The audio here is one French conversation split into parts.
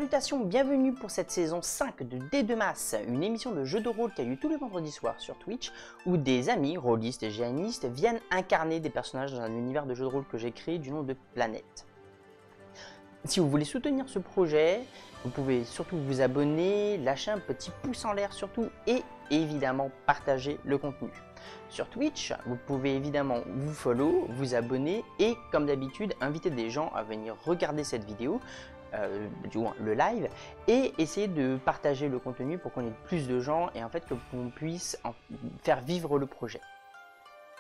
Salutations, bienvenue pour cette saison 5 de D2Mas, une émission de jeu de rôle qui a lieu tous les vendredis soirs sur Twitch, où des amis, rôlistes et géanistes viennent incarner des personnages dans un univers de jeu de rôle que j'ai créé du nom de Planète. Si vous voulez soutenir ce projet, vous pouvez surtout vous abonner, lâcher un petit pouce en l'air surtout et évidemment partager le contenu. Sur Twitch, vous pouvez évidemment vous follow, vous abonner et comme d'habitude inviter des gens à venir regarder cette vidéo, du moins le live, et essayer de partager le contenu pour qu'on ait plus de gens et en fait que l'on puisse faire vivre le projet.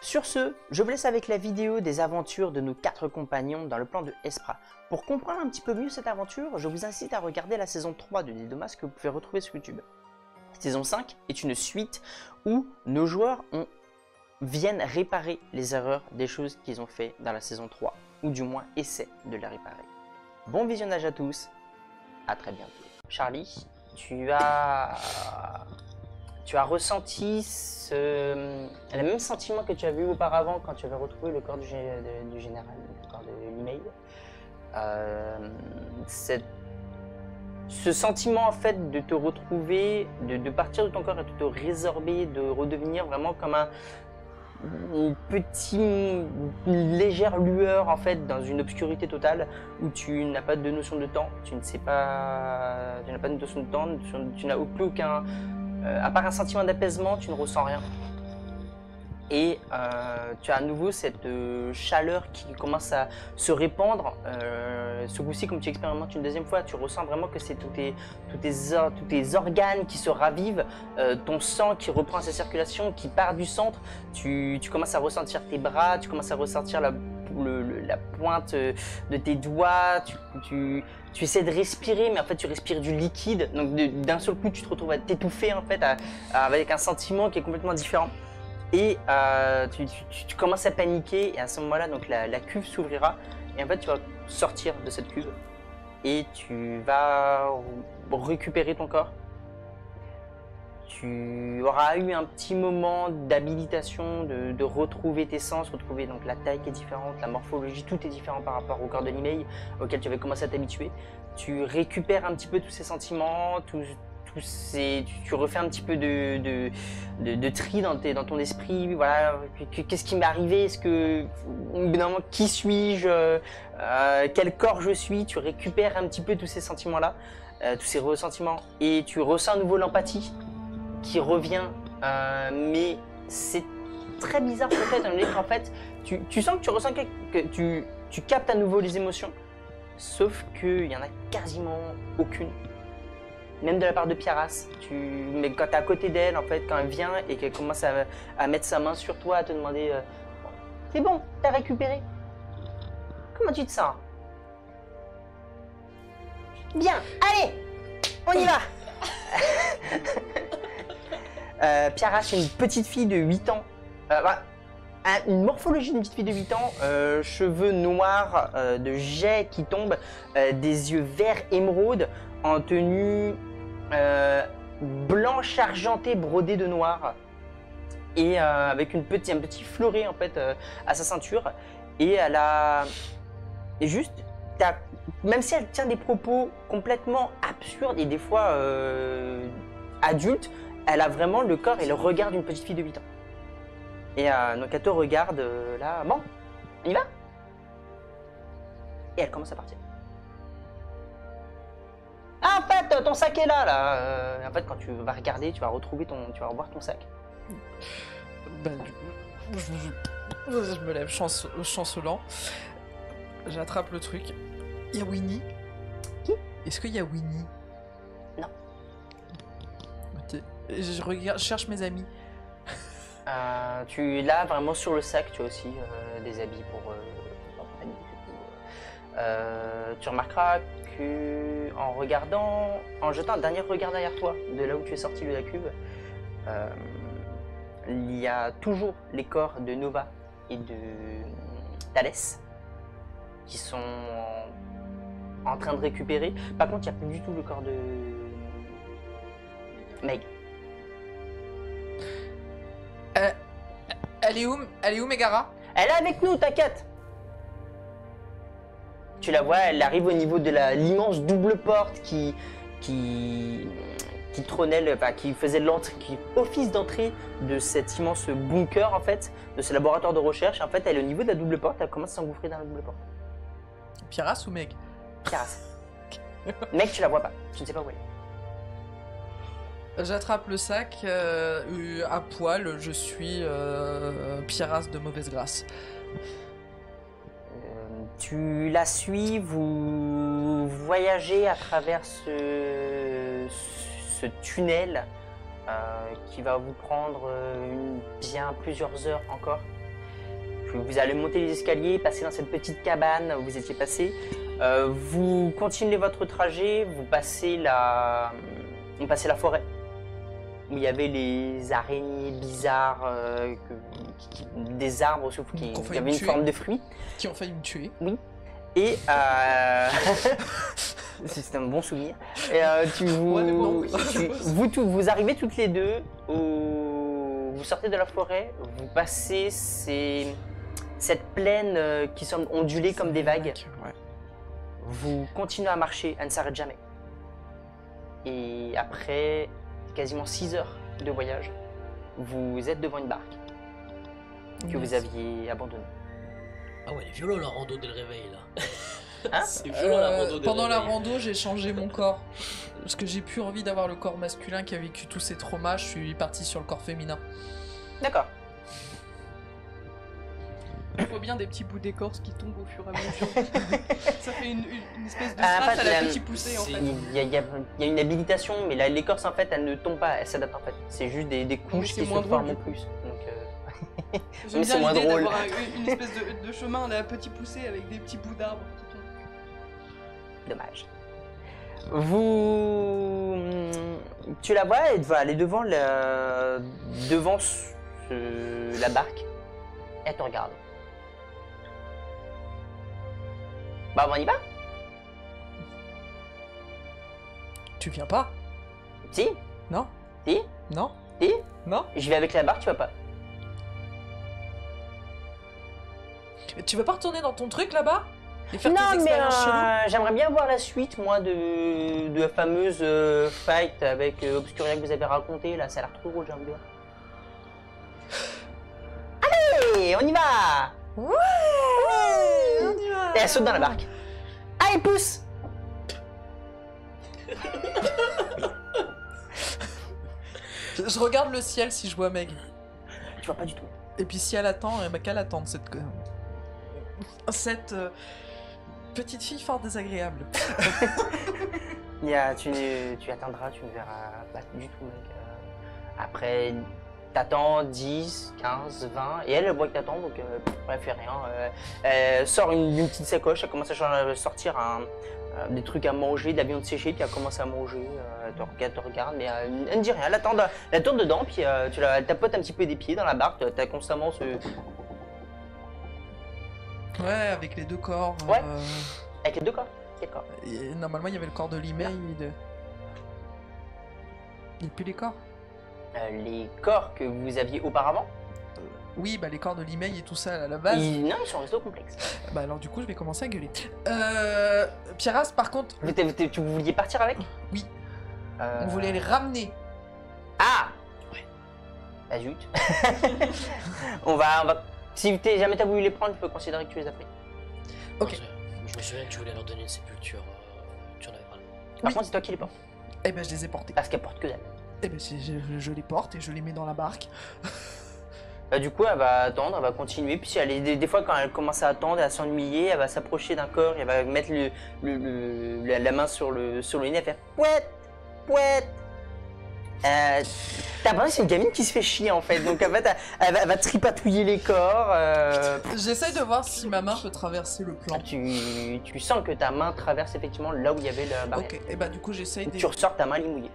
Sur ce, je vous laisse avec la vidéo des aventures de nos 4 compagnons dans le plan de Espra. Pour comprendre un petit peu mieux cette aventure, je vous incite à regarder la saison 3 de D2Mas que vous pouvez retrouver sur YouTube. Saison 5 est une suite où nos joueurs viennent réparer les erreurs des choses qu'ils ont fait dans la saison 3, ou du moins essaient de les réparer. Bon visionnage à tous, à très bientôt. Charlie, tu as ressenti le même sentiment que tu as vu auparavant quand tu avais retrouvé le corps du général, le corps de l'email. Ce sentiment en fait de te retrouver, de partir de ton corps et de te résorber, de redevenir vraiment comme une légère lueur en fait dans une obscurité totale où tu n'as pas de notion de temps, tu n'as pas de notion de temps, tu n'as plus aucun, à part un sentiment d'apaisement, tu ne ressens rien. Et tu as à nouveau cette chaleur qui commence à se répandre. Ce coup-ci, comme tu expérimentes une deuxième fois, tu ressens vraiment que c'est tous tes organes qui se ravivent, ton sang qui reprend sa circulation, qui part du centre. Tu commences à ressentir tes bras, tu commences à ressentir la pointe de tes doigts. Tu essaies de respirer, mais en fait tu respires du liquide. Donc d'un seul coup, tu te retrouves à t'étouffer en fait, avec un sentiment qui est complètement différent. Et tu commences à paniquer et à ce moment-là, donc la cuve s'ouvrira et en fait tu vas sortir de cette cuve et tu vas récupérer ton corps. Tu auras eu un petit moment d'habilitation, de retrouver tes sens, retrouver donc la taille qui est différente, la morphologie, tout est différent par rapport au corps de l'email auquel tu avais commencé à t'habituer. Tu récupères un petit peu tous ces sentiments, tu refais un petit peu de tri dans ton esprit, voilà, qu'est-ce qui m'est arrivé, qui suis-je, quel corps je suis, tu récupères un petit peu tous ces sentiments-là, tous ces ressentiments, et tu ressens à nouveau l'empathie qui revient, mais c'est très bizarre peut-être, en fait, tu sens que tu ressens que tu captes à nouveau les émotions, sauf qu'il n'y en a quasiment aucune. Même de la part de Piaras, mais quand tu es à côté d'elle, en fait, quand elle vient et qu'elle commence à mettre sa main sur toi, à te demander c'est bon, t'as récupéré. Comment tu te sens? Bien, allez, on y va. Piaras, une petite fille de 8 ans. Une morphologie d'une petite fille de 8 ans, cheveux noirs, de jets qui tombent, des yeux verts émeraude, en tenue blanche argentée brodée de noir et avec un petit fleuret en fait à sa ceinture, et elle a même si elle tient des propos complètement absurdes et des fois adultes, elle a vraiment le corps et le regard d'une petite fille de 8 ans. Et donc elle te regarde là, bon, on y va? Et elle commence à partir. Ah, en fait, ton sac est là. En fait, quand tu vas regarder, tu vas revoir ton sac. Ben, je me lève chancelant. J'attrape le truc. Il y a Winnie. Qui? Est-ce qu'il y a Winnie? Non. Ok. Je cherche mes amis. Tu es là vraiment sur le sac, tu as aussi des habits pour compagnie. Tu remarqueras que en jetant un dernier regard derrière toi, de là où tu es sorti de la cuve, il y a toujours les corps de Nova et de Thalès qui sont en train de récupérer. Par contre, il n'y a plus du tout le corps de Meg. Elle est où Megara? Elle est avec nous, t'inquiète. Tu la vois, elle arrive au niveau de l'immense double porte qui trônait, qui faisait l'entrée, qui office d'entrée de cet immense bunker en fait, de ce laboratoire de recherche. En fait, elle est au niveau de la double porte, elle commence à s'engouffrer dans la double porte. Pierras ou Meg? Pierras. Mec, tu la vois pas, tu ne sais pas où elle est. J'attrape le sac, à poil, je suis Pierras de mauvaise grâce. Tu la suis, vous voyagez à travers ce tunnel qui va vous prendre bien plusieurs heures encore. Puis vous allez monter les escaliers, passer dans cette petite cabane où vous étiez passé. Vous continuez votre trajet, vous passez la forêt où il y avait les araignées bizarres, des arbres sauf qui avaient une forme de fruit. Qui ont failli me tuer. Oui. Et c'est un bon souvenir. Et vous arrivez toutes les deux, vous sortez de la forêt, vous passez cette plaine qui semble onduler comme des vagues. Ouais. Vous continuez à marcher, elle ne s'arrête jamais. Et après quasiment 6 heures de voyage, vous êtes devant une barque que vous aviez abandonnée. Ah ouais, il est violent la rando dès le réveil là. Hein? C'est violent la rando dès le Pendant la réveil. rando, j'ai changé mon corps. Parce que j'ai plus envie d'avoir le corps masculin qui a vécu tous ces traumas, je suis parti sur le corps féminin. D'accord. Il faut bien des petits bouts d'écorce qui tombent au fur et à mesure. Ça fait une espèce de En strass fait, à la petite poussée en fait. Il y a une habilitation, mais l'écorce en fait elle ne tombe pas, elle s'adapte en fait. C'est juste des couches c'est qui se moins forment drôle, en plus. Donc, J'aime mais c'est bien moins l'idée drôle. d'avoir une espèce de chemin à la petite poussée avec des petits bouts d'arbres qui tombent. dommage. Tu la vois, elle va aller devant la barque. Elle te regarde. Bah on y va? Tu viens pas? Si? Non? Si? Non? Si? Non? Je vais avec la barque, tu vas pas? Tu veux pas retourner dans ton truc là-bas? Et faire Non, tes mais expériences cheloues? j'aimerais bien voir la suite, moi, de la fameuse fight avec Obscuria que vous avez raconté. Là, ça a l'air trop drôle, j'aime bien. Allez, on y va! Ouais! On y va! Et elle saute dans la barque. Allez, pousse! Je regarde le ciel si je vois Meg. Tu vois pas du tout. Et puis si elle attend, bah, qu'elle attende cette petite fille fort désagréable. Tu attendras, tu ne verras pas du tout, mec. Après, t'attends 10, 15, 20, et elle voit que t'attends, donc elle fait rien. Elle sort une petite sacoche, elle commence à sortir des trucs à manger, de la viande séchée, puis elle commence à manger. Elle te regarde, mais elle ne dit rien. Elle tourne dedans, puis elle tapote un petit peu des pieds dans la barque. T'as constamment ce. Ouais, avec les deux corps. Ouais. Avec les deux corps. Quel corps? Et normalement, il y avait le corps de Limei. Il n'y a plus les corps. Les corps que vous aviez auparavant? Oui, bah les corps de Limei et tout ça à la base. Non, ils sont restés au complexe. Bah alors du coup, je vais commencer à gueuler. Pierras, par contre, Tu vouliez partir avec? oui, on voulait les ramener. Ah! Ouais. Bah zut. on va... Si jamais t'as voulu les prendre, tu peux considérer que tu les as pris. Ok. Je me souviens que tu voulais leur donner une sépulture. Tu en avais parlé. Par contre, c'est toi qui les portes. Eh ben, je les ai portés. Parce qu'elle porte que dalle. Eh ben, je les porte et je les mets dans la barque. Bah, du coup, elle va attendre, elle va continuer. Puis des fois, quand elle commence à attendre, elle va s'ennuyer, elle va s'approcher d'un corps, elle va mettre la main sur le nez, elle fait pouette, pouette. T'as l'impression que c'est une gamine qui se fait chier en fait. Donc en fait, elle va tripatouiller les corps. J'essaye de voir si ma main peut traverser le plan. Tu sens que ta main traverse effectivement là où il y avait la barrière. Ok, et bah du coup, j'essaye Tu ressors ta main mouillée.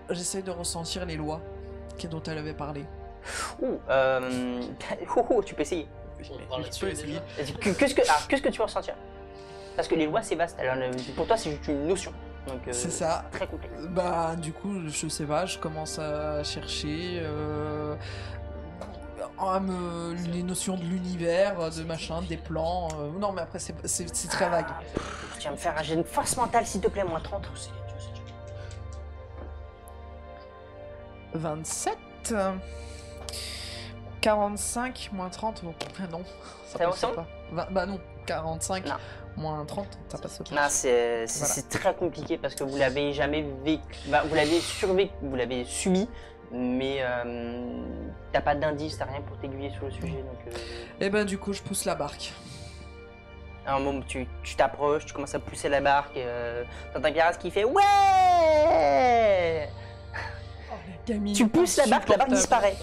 de ressentir les lois dont elle avait parlé. Tu peux essayer. On parle là-dessus. essayer. Qu'est-ce que tu veux ressentir? Parce que les lois c'est vaste. Alors, pour toi c'est juste une notion. Donc C'est ça. très complexe. Bah du coup, je sais pas, je commence à chercher. Les notions de l'univers, de machin, des plans. Non, mais après, c'est très vague. Tu vas me faire un jet de force mentale, s'il te plaît, moins 30. 27. 45 moins 30. Bon, non. Ça C'est bon, passe c'est bon pas. Bah non, 45 Non. moins 30, ça passe pas. Non, c'est Voilà. très compliqué parce que vous l'avez jamais vécu. Bah, vous l'avez survécu, vous l'avez subi, mais t'as pas d'indice, t'as rien pour t'aiguiller sur le sujet. Donc, Et ben du coup, je pousse la barque. à un moment, tu t'approches, tu commences à pousser la barque, t'entends Garas qui fait ouais. Oh, la gamine. Tu pousses la barque disparaît.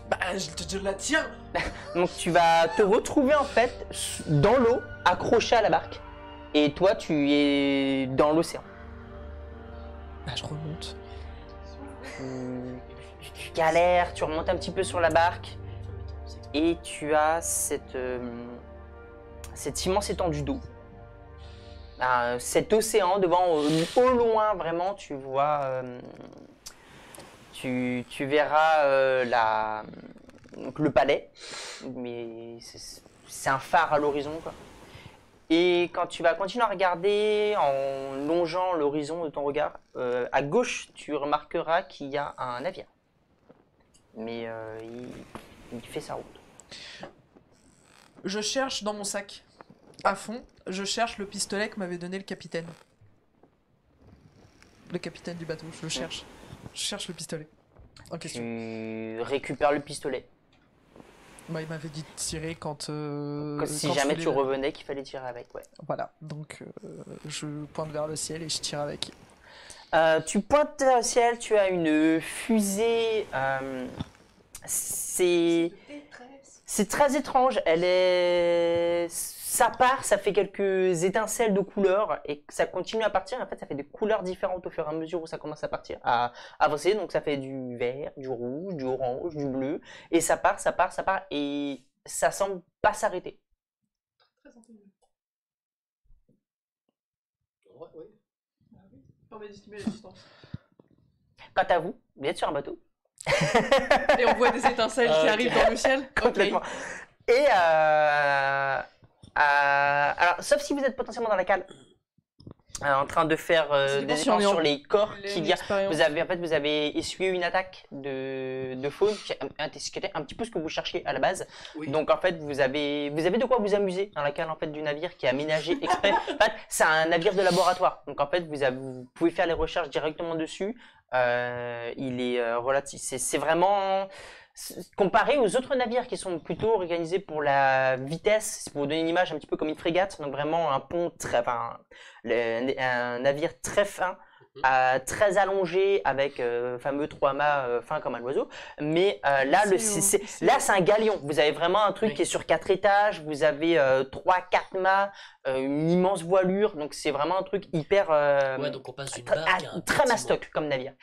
Bah, je la tiens. Donc tu vas te retrouver en fait dans l'eau, accroché à la barque, et toi tu es dans l'océan. Bah, je remonte. Tu galères, tu remontes un petit peu sur la barque, et tu as cette immense étendue d'eau. Cet océan devant, au loin vraiment, tu vois, tu verras donc le palais, mais c'est un phare à l'horizon, quoi. Et quand tu vas continuer à regarder en longeant l'horizon de ton regard, à gauche, tu remarqueras qu'il y a un navire. Mais il fait sa route. Je cherche dans mon sac, à fond, je cherche le pistolet que m'avait donné le capitaine. Le capitaine du bateau, je le cherche. Je cherche le pistolet en question. Tu récupères le pistolet. Bah, il m'avait dit de tirer quand Si quand jamais je tu voulais- revenais, qu'il fallait tirer avec, ouais. Voilà, donc je pointe vers le ciel et je tire avec. Tu pointes vers le ciel, tu as une fusée. C'est très étrange. Ça part, ça fait quelques étincelles de couleurs et ça continue à partir. En fait, ça fait des couleurs différentes au fur et à mesure où ça commence à partir, à avancer. Donc, ça fait du vert, du rouge, du orange, du bleu. Et ça part et ça semble pas s'arrêter. Très intelligent. Ouais, ouais. Permet d'estimer la distance. Quant à vous, vous êtes sur un bateau. Et on voit des étincelles qui Ok. arrivent dans le ciel. Complètement. Ok. Et alors, sauf si vous êtes potentiellement dans la cale, en train de faire Ça dépend des si on est efforts en sur les corps Les- qu'il y a. l'expérience. Vous avez essuyé une attaque de faune, qui était un petit peu ce que vous cherchiez à la base. Oui. Donc en fait, vous avez de quoi vous amuser dans la cale en fait du navire qui est aménagé exprès. En fait, c'est un navire de laboratoire. Donc en fait, vous pouvez faire les recherches directement dessus. Il est relatif. C'est vraiment comparé aux autres navires qui sont plutôt organisés pour la vitesse, c'est pour vous donner une image un petit peu comme une frégate, donc vraiment un pont un navire très fin, très allongé avec fameux 3 mâts fins comme un oiseau. Mais là, c'est un galion. Vous avez vraiment un truc Oui. qui est sur 4 étages. Vous avez 3-4 mâts, une immense voilure. Donc c'est vraiment un truc hyper Ouais, donc on passe d'une très, barque à un très bâtiment. mastoc comme navire.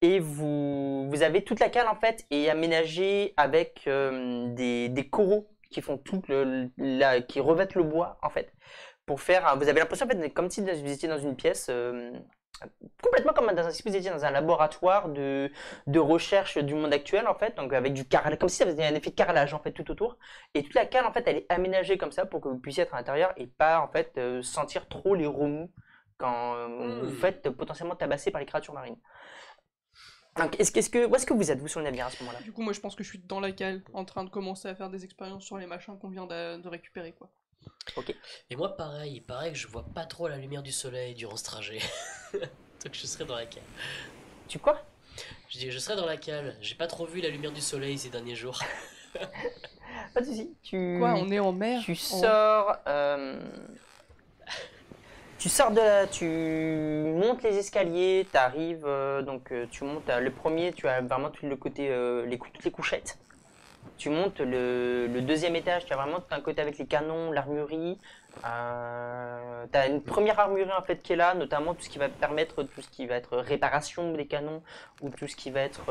Et vous avez toute la cale en fait et aménagée avec des coraux qui font qui revêtent le bois en fait pour faire. Vous avez l'impression en fait comme si vous étiez dans une pièce complètement comme si vous étiez dans un laboratoire de recherche du monde actuel en fait, donc avec du carrelage, comme si ça faisait un effet de carrelage en fait tout autour. Et toute la cale en fait elle est aménagée comme ça pour que vous puissiez être à l'intérieur et pas en fait sentir trop les remous quand vous faites potentiellement tabasser par les créatures marines. Donc, où est-ce que vous êtes, vous, sur le navire à ce moment-là? Du coup, moi, je pense que je suis dans la cale, en train de commencer à faire des expériences sur les machins qu'on vient de récupérer, quoi. Et moi, pareil, il paraît que je vois pas trop la lumière du soleil durant ce trajet. Donc je serai dans la cale. Tu quoi? Je dis, je serai dans la cale. J'ai pas trop vu la lumière du soleil ces derniers jours. Pas de soucis. Quoi, on est en mer? Tu sors. Tu montes les escaliers, t'arrives, tu montes le premier, tu as vraiment tout le côté, toutes les couchettes. Tu montes le deuxième étage, tu as vraiment un côté avec les canons, l'armurerie. T'as une première armurerie en fait qui est là, notamment tout ce qui va permettre tout ce qui va être réparation des canons ou tout ce qui va être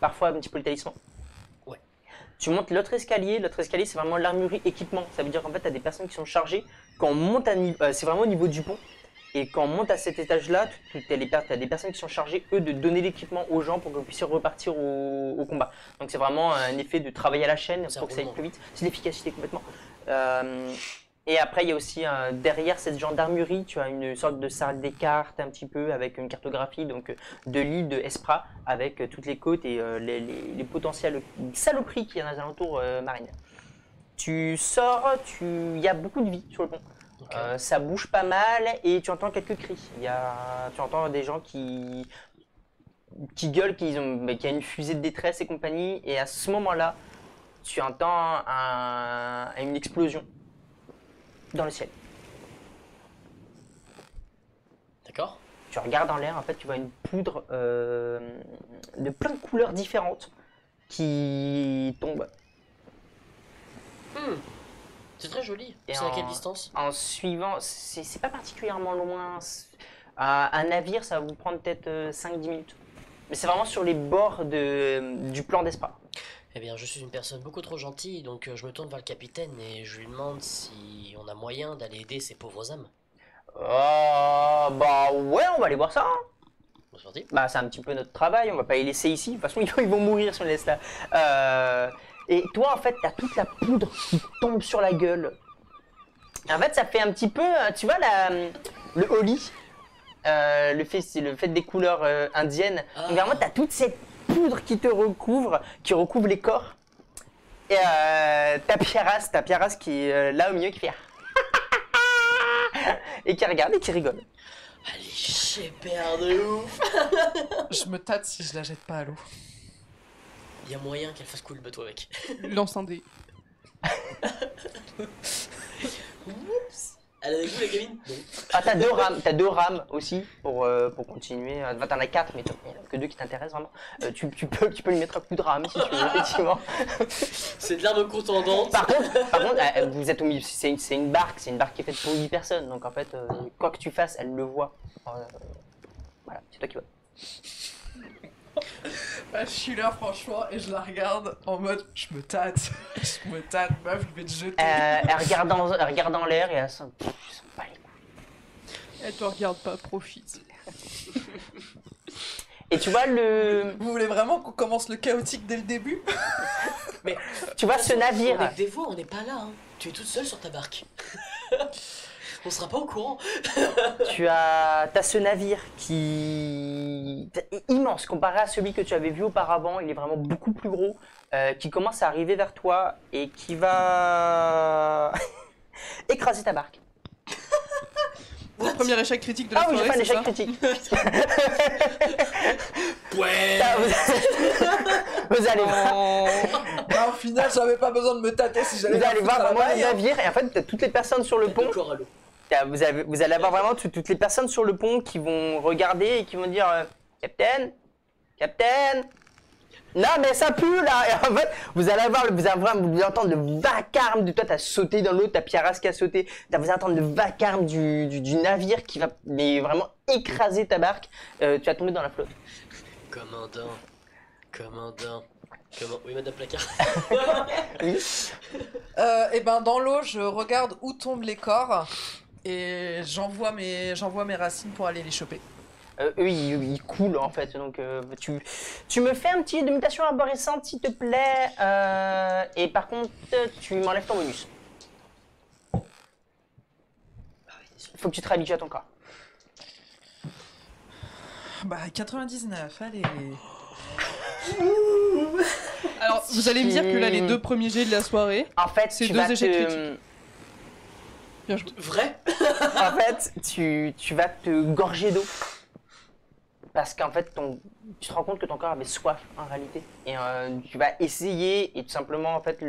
parfois un petit peu le talisman. Ouais. Tu montes l'autre escalier c'est vraiment l'armurerie équipement. Ça veut dire qu'en fait t'as des personnes qui sont chargées quand on monte c'est vraiment au niveau du pont. Et quand on monte à cet étage-là, t'as des personnes qui sont chargées, eux, de donner l'équipement aux gens pour qu'ils puissent repartir au combat. Donc c'est vraiment un effet de travail à la chaîne pour que ça aille plus vite. C'est l'efficacité complètement. Et après, il y a aussi derrière cette gendarmerie, tu as une sorte de salle des cartes un petit peu avec une cartographie donc, de l'île de Espra avec toutes les côtes et les potentielles saloperies qu'il y a dans les alentours marines. Tu sors, il y a beaucoup de vie sur le pont. Okay. Ça bouge pas mal et tu entends quelques cris. Tu entends des gens qui gueulent, qu'il y a une fusée de détresse et compagnie. Et à ce moment-là, tu entends une explosion dans le ciel. D'accord. Tu regardes dans l'air, en fait, tu vois une poudre de plein de couleurs différentes qui tombe. C'est très joli. C'est à quelle distance? En suivant, c'est pas particulièrement loin. Un navire, ça va vous prendre peut-être 5-10 minutes. Mais c'est vraiment sur les bords du plan d'Espra. Eh bien, je suis une personne beaucoup trop gentille, donc je me tourne vers le capitaine et je lui demande si on a moyen d'aller aider ces pauvres âmes. Bah ouais, on va aller voir ça. Bon, c'est parti. Bah c'est un petit peu notre travail, on va pas les laisser ici. De toute façon, ils vont mourir si on les laisse là. Et toi, en fait, t'as toute la poudre qui tombe sur la gueule. En fait, ça fait un petit peu, tu vois, le Holi, c'est le fait des couleurs indiennes. Donc vraiment, t'as toute cette poudre qui te recouvre, qui recouvre les corps. Et t'as Pierras qui est là au milieu, qui fait et qui regarde et qui rigole. Allez, j'ai peur de ouf. Je me tâte si je la jette pas à l'eau. Il y a moyen qu'elle fasse couler le bateau avec. Lance un dé. Oups. Elle a des goûts la gamine? Non. Ah, t'as deux rames aussi pour continuer. Enfin, t'en as 4, mais il n'y en a que 2 qui t'intéressent vraiment. Tu peux lui mettre un coup de rame si tu veux, effectivement. C'est de l'arme contendante. Par contre, vous êtes au milieu. C'est une barque qui est faite pour 8 personnes. Donc en fait, quoi que tu fasses, elle le voit. Voilà, c'est toi qui vois. Bah, je suis là franchement et je la regarde en mode je me tâte, meuf, je vais te jeter. Elle regarde dans l'air et elle sent pas les couilles. Elle te regarde pas, profite. Et tu vois Vous voulez vraiment qu'on commence le chaotique dès le début? Mais tu vois ce navire. On est que des voix, on n'est pas là. Hein. Tu es toute seule sur ta barque. On sera pas au courant. T'as ce navire qui est immense comparé à celui que tu avais vu auparavant. Il est vraiment beaucoup plus gros, qui commence à arriver vers toi et qui va écraser ta barque. Premier échec critique de la soirée. Ah oui, j'ai fait un échec critique. Ouais. Vous allez voir. Au final, j'avais pas besoin de me tâter si j'allais. Vous allez voir vraiment le navire et en fait, t'as toutes les personnes sur le pont. Vous allez avoir vraiment toutes les personnes sur le pont qui vont regarder et qui vont dire Capitaine, non mais ça pue là. Et en fait, vous allez entendre le vacarme de toi, t'as sauté dans l'eau, t'as Pierras qui a sauté, vous allez entendre le vacarme du navire qui va vraiment écraser ta barque. Tu vas tomber dans la flotte. Commandant. Oui, madame Placard. Oui. Et ben dans l'eau, je regarde où tombent les corps et j'envoie mes racines pour aller les choper. Eux, ils coulent en fait, donc tu me fais un petit de mutation arborescente s'il te plaît, et par contre tu m'enlèves ton bonus. Il faut que tu te réhabitues à ton corps. Bah 99, allez. Alors, vous allez me dire que là, les 2 premiers jets de la soirée, en fait, c'est 2 échecs critiques. Bien joué. Vrai? En fait, tu vas te gorger d'eau. Parce qu'en fait, tu te rends compte que ton corps avait soif en réalité. Et tu vas essayer et tout simplement, en fait,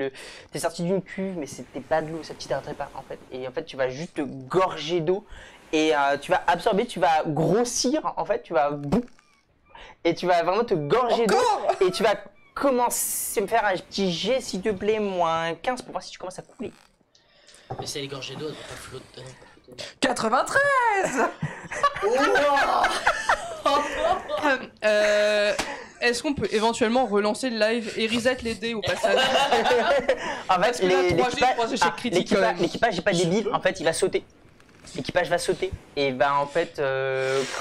t'es sorti d'une cuve, mais c'était pas de l'eau, ça t'hydraterait pas en fait. Et en fait, tu vas juste te gorger d'eau et tu vas absorber, tu vas grossir en fait, et tu vas vraiment te gorger d'eau et tu vas commencer à me faire un petit jet s'il te plaît, moins 15 pour voir si tu commences à couler. Mais c'est les gorgées d'eau, elle va pas flotter. 93. Est-ce qu'on peut éventuellement relancer le live et reset les dés au passage? En fait, Parce que là, 3 échecs critiques. L'équipage n'est pas débile, en fait, il va sauter. l'équipage va sauter et va en fait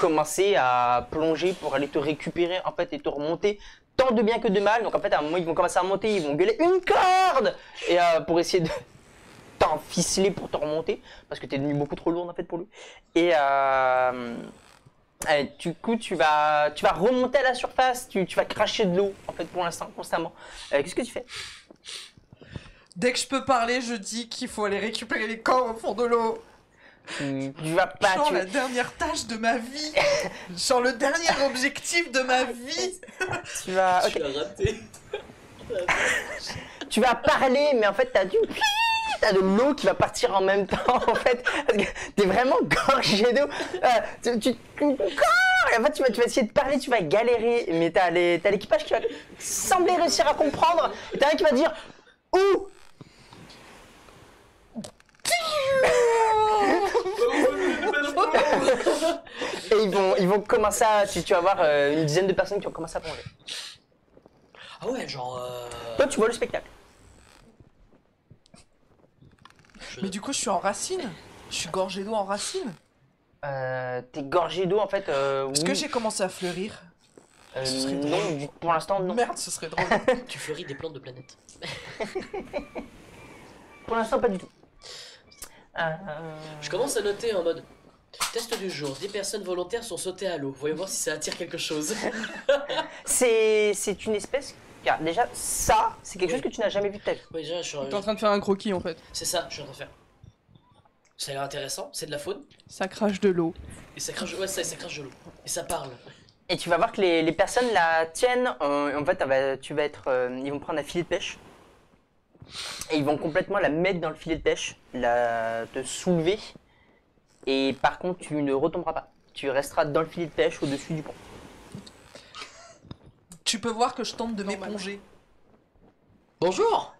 commencer à plonger pour aller te récupérer en fait et te remonter tant de bien que de mal. Donc en fait à un moment ils vont commencer à remonter, ils vont gueuler une corde et pour essayer de t'enficeler pour te remonter parce que t'es devenu beaucoup trop lourd en fait pour lui. Et du coup tu vas remonter à la surface, tu vas cracher de l'eau en fait pour l'instant constamment. Qu'est-ce que tu fais? Dès que je peux parler, je dis qu'il faut aller récupérer les corps au fond de l'eau. Tu vas pas. Genre la dernière tâche de ma vie. Genre le dernier objectif de ma vie. Tu vas. Tu l'as raté. Tu vas parler, mais en fait t'as de l'eau qui va partir en même temps en fait. Parce que t'es vraiment gorgé d'eau. En fait tu vas essayer de parler, tu vas galérer, mais t'as l'équipage qui va sembler réussir à comprendre. Et t'as un qui va dire où. Et ils vont commencer à. Tu vas avoir une dizaine de personnes qui vont commencer à plonger. Ah ouais, genre. Toi, tu vois le spectacle. Mais du coup, je suis en racine. Je suis gorgé d'eau en racine. T'es gorgé d'eau en fait. Est-ce que Oui. j'ai commencé à fleurir? Ce serait Non, pour l'instant, non. Merde, ce serait drôle. Tu fleuris des plantes de planète. Pour l'instant, pas du tout. Je commence à noter en mode. Test du jour, 10 personnes volontaires sont sautées à l'eau. Voyons voir si ça attire quelque chose. C'est une espèce. Car déjà, ça, c'est quelque chose que tu n'as jamais vu de ta vie. Ouais, déjà, je suis T'es en train de faire un croquis en fait. C'est ça, je suis en train de faire. Ça a l'air intéressant, c'est de la faune. Ça crache de l'eau. Et ça crache, ouais, ça crache de l'eau. Et ça parle. Et tu vas voir que les personnes la tiennent. En fait, tu vas être. Ils vont prendre un filet de pêche. Et ils vont complètement la mettre dans le filet de pêche, te soulever. Et par contre, tu ne retomberas pas. Tu resteras dans le filet de pêche au-dessus du pont. Tu peux voir que je tente de Normal. m'éponger. Bonjour.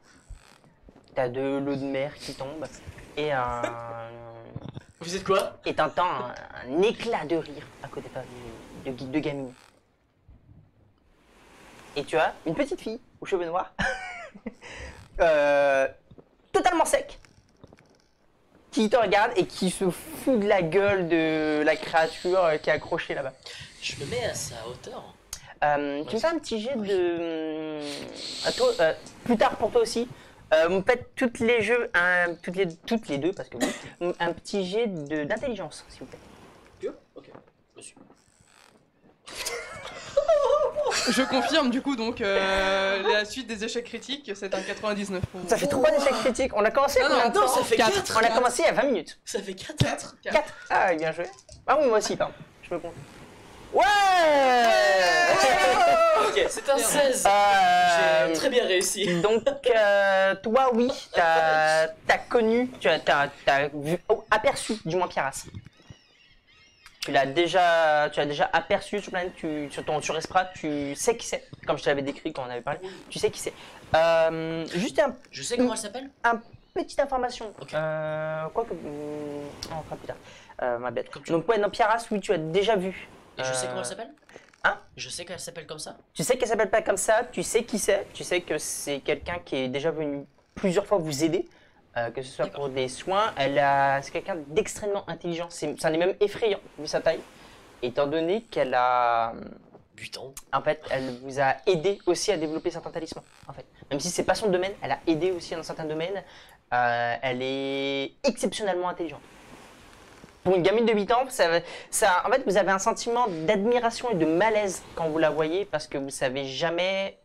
T'as de l'eau de mer qui tombe. Et Vous êtes quoi? et t'entends un éclat de rire à côté de gamine. Et tu as une petite fille aux cheveux noirs, totalement sec, qui te regarde et qui se fout de la gueule de la créature qui est accrochée là-bas. Je me mets à sa hauteur. Tu me fais un petit jet de... à toi, plus tard pour toi aussi. Faites toutes les jeux, toutes les deux, parce que oui, un petit jet d'intelligence, s'il vous plaît. Yo, ok, monsieur. Je confirme du coup donc la suite des échecs critiques, c'est un 99 pour vous. Ça fait 3 échecs critiques. On a commencé Ah non, combien de Non, temps ça fait Quatre. 4. On a commencé il y a 20 minutes. Ça fait 4. 4. Ah, bien joué. Ah oui, moi aussi, pardon. Je me compte. Ouais. Ok, c'est un 16. J'ai très bien réussi. Donc, toi, oui, t'as connu, tu as vu, aperçu, du moins Pierras. Tu as déjà aperçu sur planète, sur Esprat, tu sais qui c'est, comme je te l'avais décrit quand on avait parlé, tu sais qui c'est. Juste Je sais comment elle s'appelle. petite information, Ok. quoi que, on fera plus tard, ma bête. Comme tu Donc ouais, non, Pierras, oui, tu as déjà vu. Et je sais comment elle s'appelle. Hein? Je sais qu'elle s'appelle comme ça. Tu sais qu'elle s'appelle pas comme ça, tu sais qui c'est, tu sais que c'est quelqu'un qui est déjà venu plusieurs fois vous aider, que ce soit D'accord. pour des soins. C'est quelqu'un d'extrêmement intelligent, c'en est même effrayant vu sa taille, étant donné qu'elle a, 8 ans. en fait, elle vous a aidé aussi à développer certains talismans. En fait, même si c'est pas son domaine, elle a aidé aussi dans certains domaines. Elle est exceptionnellement intelligente. Pour une gamine de 8 ans, en fait, vous avez un sentiment d'admiration et de malaise quand vous la voyez parce que vous savez jamais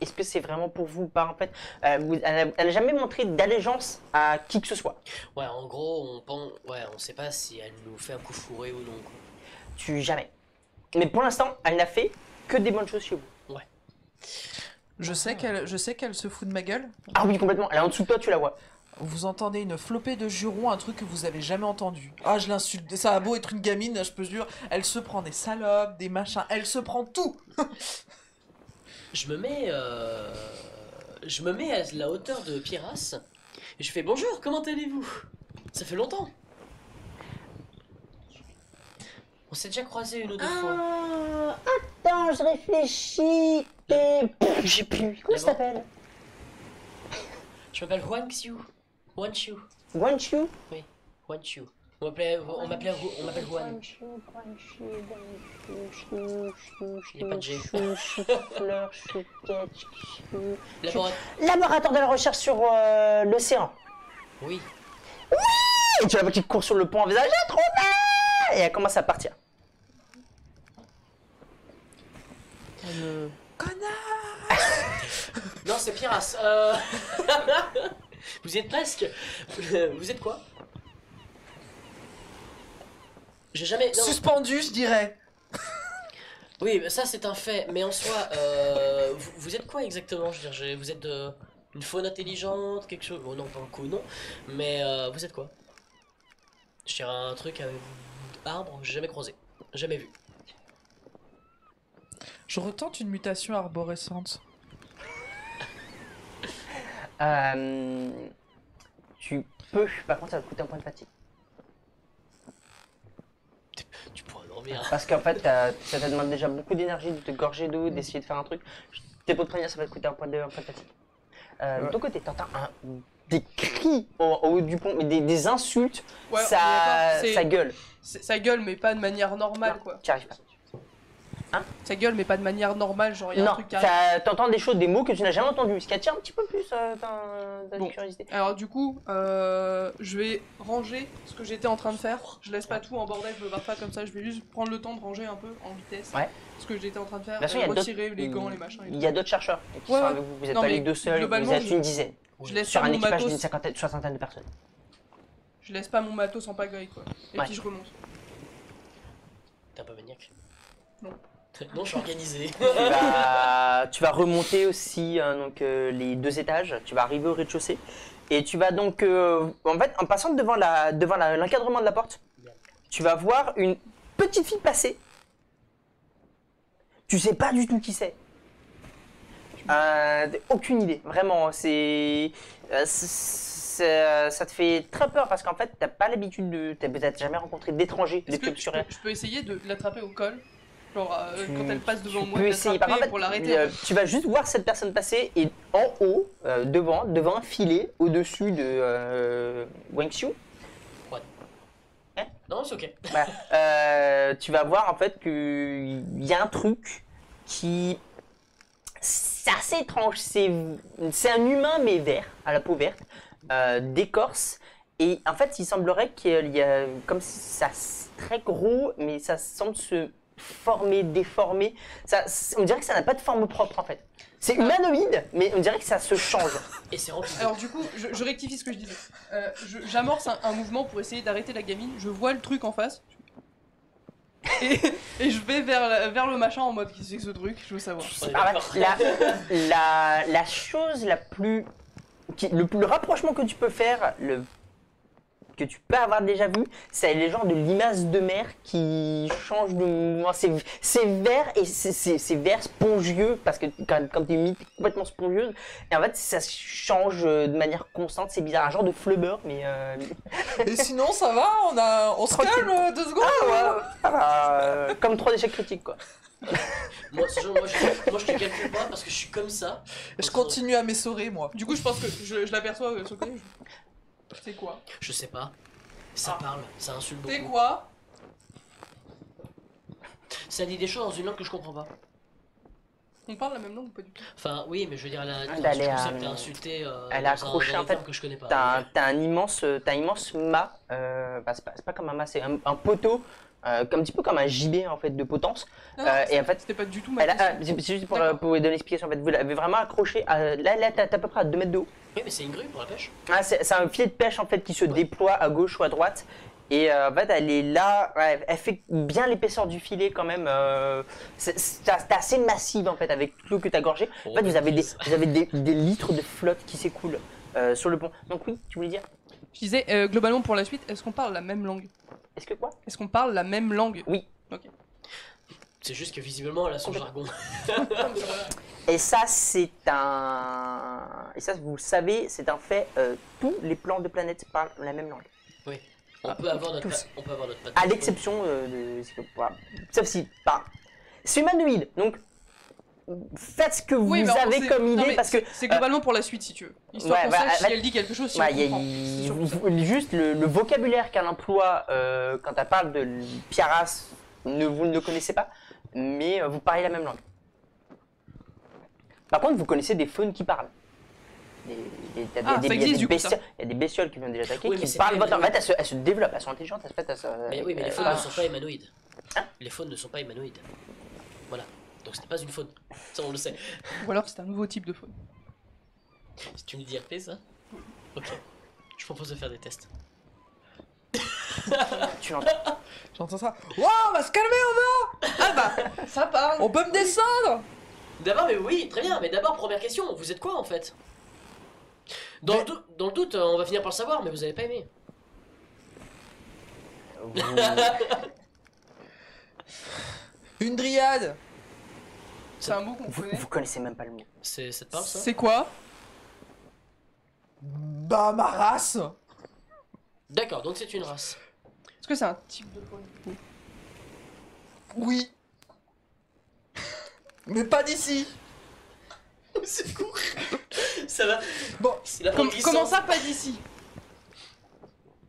est-ce que c'est vraiment pour vous ou pas. En fait, elle n'a jamais montré d'allégeance à qui que ce soit. Ouais, en gros, on sait pas si elle nous fait un coup fourré ou non. Quoi. Jamais. Mais pour l'instant, elle n'a fait que des bonnes choses chez vous. Ouais. Je sais qu'elle se fout de ma gueule. Ah oui, complètement. Elle est en dessous de toi, tu la vois. Vous entendez une flopée de jurons, un truc que vous avez jamais entendu. Ah, je l'insulte. Ça a beau être une gamine, je peux jure. Elle se prend des salopes, des machins. Elle se prend tout. Je me mets à la hauteur de Pierras et je fais bonjour, comment allez-vous? Ça fait longtemps. On s'est déjà croisés une ou deux fois. Attends, je réfléchis. J'ai plus. Comment ça s'appelle? Je m'appelle Huang Xiu. Huang Xiu. Guan Chu? Oui, Huang Xiu. On m'appelle Juan. Il n'y a pas de G. Laboratoire de la recherche sur l'océan. Oui. Et tu la vois qui court sur le pont envisagé, trop bien. Et elle commence à partir. Non, c'est Piras. Vous y êtes presque. Vous êtes quoi? J'ai jamais. Non. Suspendu, je dirais. Oui, ça c'est un fait, mais en soi, vous êtes quoi exactement? Je veux dire, vous êtes une faune intelligente, quelque chose? Oh non, pas un coup, non. Mais vous êtes quoi? Je dirais un truc avec arbre, j'ai jamais croisé, jamais vu. Je retente une mutation arborescente. Tu peux, par contre ça va te coûter un point de fatigue. Tu pourras dormir. Parce qu'en fait, ça te demande déjà beaucoup d'énergie de te gorger d'eau, d'essayer de faire un truc. T'es pour te prévenir, ça va te coûter un point de fatigue. De ton côté, t'entends des cris au haut du pont, mais des insultes, Ouais, on est ça d'accord, gueule. Ça gueule, mais pas de manière normale, quoi. Tu arrives pas. Ça gueule, mais pas de manière normale, genre il y a un Non, truc qui arrive. t'entends des choses, des mots que tu n'as jamais entendus, ce qui attire un petit peu plus ta Bon. curiosité. Alors du coup, je vais ranger ce que j'étais en train de faire. Je laisse pas tout en bordel, je me barre pas comme ça. Je vais juste prendre le temps de ranger un peu en vitesse. Ouais. Ce que j'étais en train de faire. De toute façon, il y a retirer les gants, les machins. Et Il tout. y a d'autres chercheurs qui Ouais, sont ouais. avec vous. Vous n'êtes Non, pas mais les deux seuls, vous globalement, êtes une dizaine. Je laisse Sur pas un mon équipage matos. d'une soixantaine de personnes. Je laisse pas mon matos en pagaille, quoi. Et Ouais. puis je remonte. T'es un peu maniaque? Non. Non, je suis organisé. Tu vas remonter aussi donc, les 2 étages, tu vas arriver au rez-de-chaussée et tu vas donc, en fait, en passant devant l'encadrement de la porte, tu vas voir une petite fille passer. Tu sais pas du tout qui c'est. Aucune idée, vraiment, ça te fait très peur parce qu'en fait, t'as pas l'habitude t'as peut-être jamais rencontré d'étrangers, Est-ce des que trucs sur elle. je peux essayer de l'attraper au col? Genre quand elle passe devant Tu moi, peux de essayer. Par l'attraper contre, pour l'arrêter. tu vas juste voir cette personne passer et en haut, devant un filet, au-dessus de Wangxiu, Non, c'est ok. tu vas voir en fait qu'il y a un truc qui... C'est assez étrange. C'est un humain mais vert, à la peau verte, d'écorce. Et en fait, il semblerait qu'il y a... Comme si ça c'est très gros, mais ça semble se former, déformer. On dirait que ça n'a pas de forme propre en fait. C'est humanoïde, mais on dirait que ça se change. Et c'est rempli. Alors du coup, je rectifie ce que je disais. J'amorce un mouvement pour essayer d'arrêter la gamine. Je vois le truc en face. Et je vais vers le machin en mode qui c'est que ce truc, je veux savoir. On est Ah d'accord. ouais, la chose la plus... Le rapprochement que tu peux faire, que tu peux avoir déjà vu, c'est les genres de limaces de mer qui changent de mouvement. C'est vert et c'est vert spongieux parce que quand t'es humide, t'es complètement spongieuse. Et en fait, ça change de manière constante. C'est bizarre, un genre de flubber, mais... Et sinon, ça va? On se calme 2 secondes? comme 3 échecs critiques, quoi. Moi, je te calcule pas parce que je suis comme ça. Je continue à m'essorer, moi. Du coup, je pense que je l'aperçois sur le côté. C'est quoi? Je sais pas. Ça parle, ça insulte C'est beaucoup. quoi? Ça dit des choses dans une langue que je comprends pas. On parle la même langue ou pas du tout? Enfin, oui, mais je veux dire, elle est, t'as insulté elle est accrochée, dans en un fait. terme que je connais pas. T'as un immense mât, c'est pas comme un mât, c'est un poteau, un petit peu comme un gibet en fait de potence. Non, Et en fait, c'était pas du tout ma elle question. c'est juste pour D'accord. vous donner l'explication. En fait, vous l'avez vraiment accroché. Là, t'as à peu près à 2 mètres de haut. Oui, mais c'est une grue pour la pêche. C'est un filet de pêche en fait qui se déploie à gauche ou à droite. Et en fait, elle est là, ouais, elle fait bien l'épaisseur du filet quand même. C'est assez massive en fait avec tout l'eau que t'as gorgé. En fait, vous avez des litres de flotte qui s'écoulent sur le pont. Donc oui, tu voulais dire? Je disais, globalement pour la suite, est-ce qu'on parle la même langue? Est-ce que quoi? Est-ce qu'on parle la même langue? Oui. Ok. C'est juste que visiblement, elle a son jargon. Et ça, vous le savez, c'est un fait. Tous les plans de planète parlent la même langue. Oui. On peut avoir notre patte. À l'exception de... Voilà. Sauf si... C'est humanoïde, donc... faites ce que vous mais avez c'est- comme non, idée mais parce que c'est globalement pour la suite si tu veux. Histoire ouais, qu'on bah, sache si bah, elle dit quelque chose, si ouais, on y a- comprend. C'est surtout ça. juste le vocabulaire qu'elle emploie quand elle parle de Piaras, vous ne le connaissez pas, mais vous parlez la même langue. Par contre, vous connaissez des faunes qui parlent. Ça existe, du coup, ça. Il y a des bestioles qui viennent déjà attaquer, Oui, mais qui c'est parlent pas votre. En fait, elles se développent, elles sont intelligentes, Mais oui, mais les faunes ne sont pas humanoïdes. Hein Les faunes ne sont pas humanoïdes. Voilà. Donc ce n'est pas une faune. Ça, on le sait. Ou alors c'est un nouveau type de faune. Si tu me dis RP, ça Ok. Je propose de faire des tests. Tu l'entends. J'entends ça. Waouh, on va se calmer, Ah bah, ça parle. on peut me descendre. D'abord, mais oui, très bien. Mais d'abord, première question. Vous êtes quoi en fait dans, Mais- dans le doute, on va finir par le savoir, mais vous avez pas aimé. Une dryade. C'est un mot qu'on Vous, connaît. vous connaissez même pas le mot. Ça te parle ça C'est quoi? Bah, ma race. D'accord, donc c'est une race. Est-ce que c'est un type de faune? Oui. Mais pas d'ici. C'est court. Ça va. Bon, C'est la Comment ça, pas d'ici?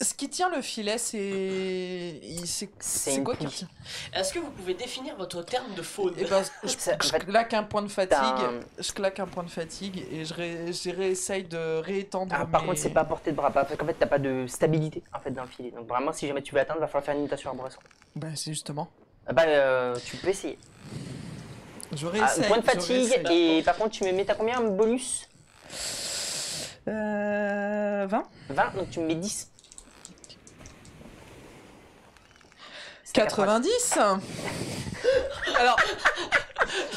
ce qui tient le filet, c'est. C'est une quoi qui poulie. tient? Est-ce que vous pouvez définir votre terme de faune Eh ben, je Ça, en fait, claque un point de fatigue. t'as un- Je claque un point de fatigue et je réessaye de réétendre. Par mes- contre, c'est pas à portée de bras. Parce qu'en fait, t'as pas de stabilité en fait, d'un filet. Donc vraiment, si jamais tu veux atteindre, va falloir faire une imitation arborescente. Bah, c'est justement. Tu peux essayer. Je Ah, réessaye. point de je fatigue, réessaye. et par contre, tu me mets, t'as combien en bonus? 20. 20, donc tu me mets 10. 90. Alors,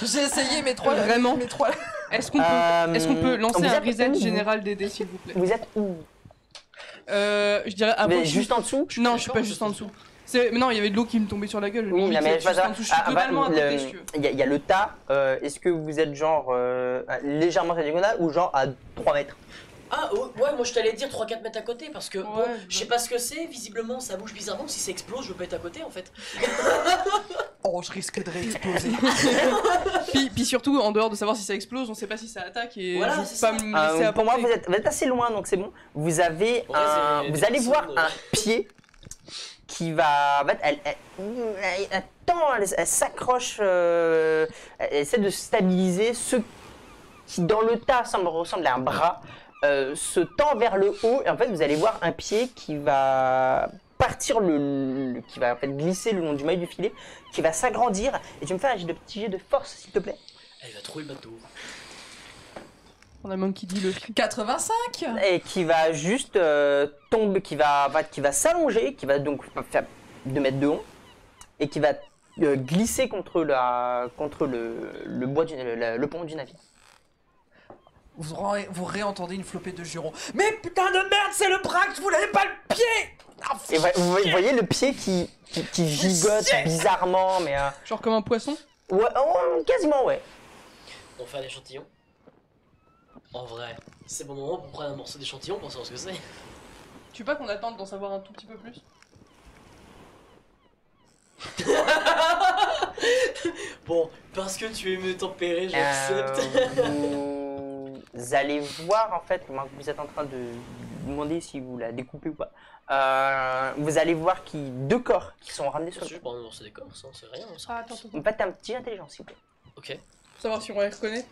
J'ai essayé mes trois. Vraiment Mes trois. est-ce qu'on peut lancer vous un êtes reset où, vous général des dés, s'il vous plaît? Vous êtes où? Je dirais Mais avant. juste en dessous? Non, je suis pas juste en dessous. Mais non, il y avait de l'eau qui me tombait sur la gueule. j'ai Oui, envie non, de mais être juste en dessous. Je suis globalement à côté, si tu veux. il y a le tas. Est-ce que vous êtes genre légèrement à diagonale ou genre à 3 mètres? Ah ouais, moi je t'allais dire 3-4 mètres à côté parce que bon, Ouais, je sais pas ce que c'est, visiblement ça bouge bizarrement, si ça explose je veux pas être à côté en fait. Oh, je risque de réexploser. Puis surtout, en dehors de savoir si ça explose, on sait pas si ça attaque et Voilà, je veux c'est pas ça. me laisser Pour moi, apporter. vous êtes assez loin, donc c'est bon. Vous avez Ouais, c'est vous des allez voir personnes, un pied qui va. En fait, elle tend, elle s'accroche, elle essaie de stabiliser. Ce qui, dans le tas, ressemble à un bras, se tend vers le haut. Et en fait, vous allez voir un pied qui va partir, qui va en fait glisser le long du mailles du filet, qui va s'agrandir. Et tu me fais un petit jet de force, s'il te plaît. Elle va trouver le bateau. On a Monkey dit le 85. Et qui va juste tomber, qui va s'allonger, qui va donc faire 2 mètres de haut, et qui va glisser contre le bois le pont du navire. Vous réentendez une flopée de jurons. Mais putain de merde, c'est le bras que je voulais, pas le pied. Ah, Et vous voyez le pied qui gigote bizarrement, mais Genre comme un poisson. ouais, quasiment ouais. On fait un échantillon. En vrai, c'est bon moment pour prendre un morceau d'échantillon pour savoir ce que c'est. Tu veux pas qu'on attende d'en savoir un tout petit peu plus? Bon, parce que tu es me tempérer, j'accepte. Vous allez voir en fait, comment vous êtes en train de demander si vous la découpez ou pas. Vous allez voir deux corps qui sont ramenés sur Je le vais prendre un morceau d'écorce, ça, c'est rien. Ça. Ah, attends. En fait, un petit intelligence, s'il vous plaît. Ok, Savoir si on les reconnaît.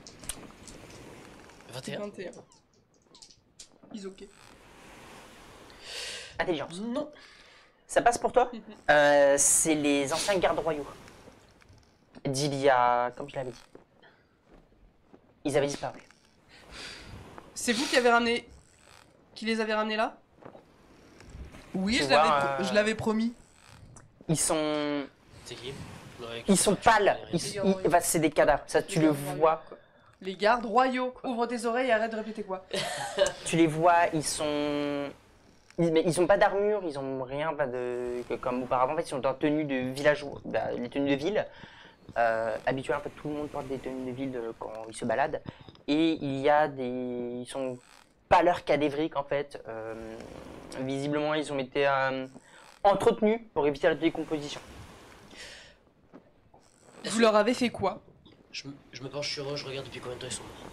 21. 21. Ils ok. Intelligence. Non. Ça passe pour toi? C'est les anciens gardes royaux. D'il y a, comme je l'avais dit. Ils avaient disparu. C'est vous qui les avez ramenés là? Oui, Tu je vois, l'avais promis. Ils sont C'est qui? Ouais, Ils sont pâles, regarde. enfin, c'est des cadavres, ça tu le vois, Les gardes royaux. Ouvre tes oreilles et arrête de répéter quoi. tu les vois, mais ils ont pas d'armure, ils ont rien comme auparavant, en fait ils sont en tenue de villageois, les tenues de ville, habituelles, en fait tout le monde porte des tenues de ville quand ils se baladent, et ils sont pâleurs cadavriques en fait, visiblement ils ont été entretenus pour éviter la décomposition. Vous leur avez fait quoi? Je me penche sur eux, je regarde depuis combien de temps ils sont morts.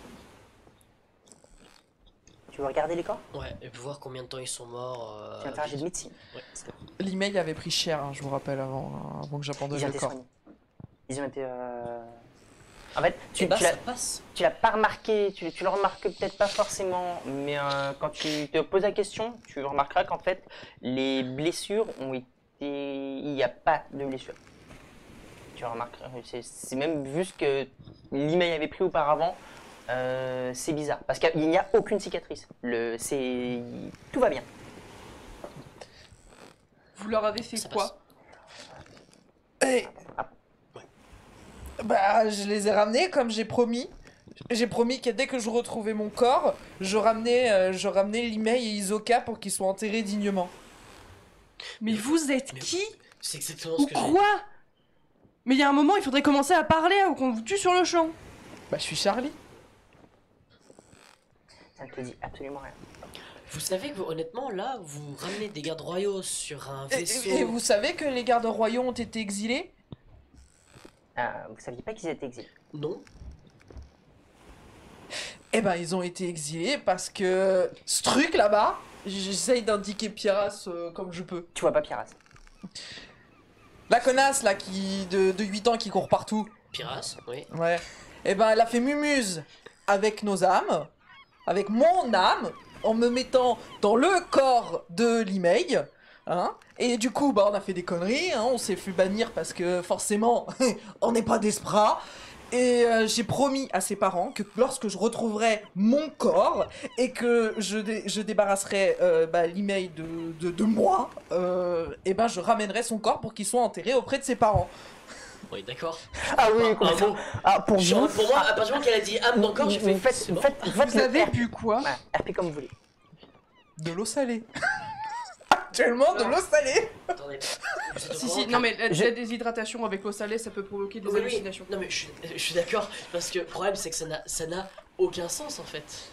Tu veux regarder les corps? Ouais, et puis voir combien de temps ils sont morts. Tu vas me faire un jet de médecine. Ouais. L'email avait pris cher, hein, je vous rappelle, avant que j'abandonne Ils ont le été corps. soignés. Ils ont été... En fait, Et bah, ça passe. tu l'as pas remarqué, tu le remarques peut-être pas forcément, mais quand tu te poses la question, tu remarqueras qu'en fait, les blessures ont été... Il n'y a pas de blessures. Tu remarqueras, c'est même vu ce que l'email avait pris auparavant, c'est bizarre, parce qu'il n'y a aucune cicatrice. Tout va bien. Vous leur avez fait Ça quoi? Et... Bah, je les ai ramenés comme j'ai promis. J'ai promis que dès que je retrouvais mon corps, je ramenais l'email et Isoka pour qu'ils soient enterrés dignement. Mais vous êtes Mais- qui? C'est exactement Ou ce que j'ai. quoi? Mais il y a un moment, il faudrait commencer à parler ou qu'on vous tue sur le champ. Bah, je suis Charlie. Ça ne te dit absolument rien. Vous savez que honnêtement, là, vous ramenez des gardes royaux sur un vaisseau. Et vous savez que les gardes royaux ont été exilés? Vous saviez pas qu'ils étaient exilés? Non. Eh ben, ils ont été exilés parce que ce truc là-bas, j'essaye d'indiquer Pierras comme je peux. Tu vois pas Piras? La connasse là de 8 ans qui court partout. Piras, oui. Ouais. Eh ben, elle a fait mumuse avec nos âmes, avec mon âme, en me mettant dans le corps de l'email. Hein, et du coup, bah, on a fait des conneries, hein, on s'est fait bannir parce que forcément, on n'est pas des spras. Et j'ai promis à ses parents que lorsque je retrouverai mon corps et que je débarrasserai bah, l'email de moi, et ben je ramènerai son corps pour qu'il soit enterré auprès de ses parents. Oui, d'accord. Ah oui, Un complètement. mot. Ah, pour Genre, vous, pour moi, à partir du moment qu'elle a dit âme dans le corps, j'ai fait. vous faites, c'est vous bon. faites, vous faites Vous le avez RP. bu quoi? Voilà, RP comme vous voulez. De l'eau salée. Actuellement, de l'eau salée. Attendez. Vous êtes au Si, courant si, non mais Je- la déshydratation avec l'eau salée, ça peut provoquer des Oui, oui. hallucinations. Non mais je suis d'accord, parce que le problème c'est que ça n'a aucun sens en fait.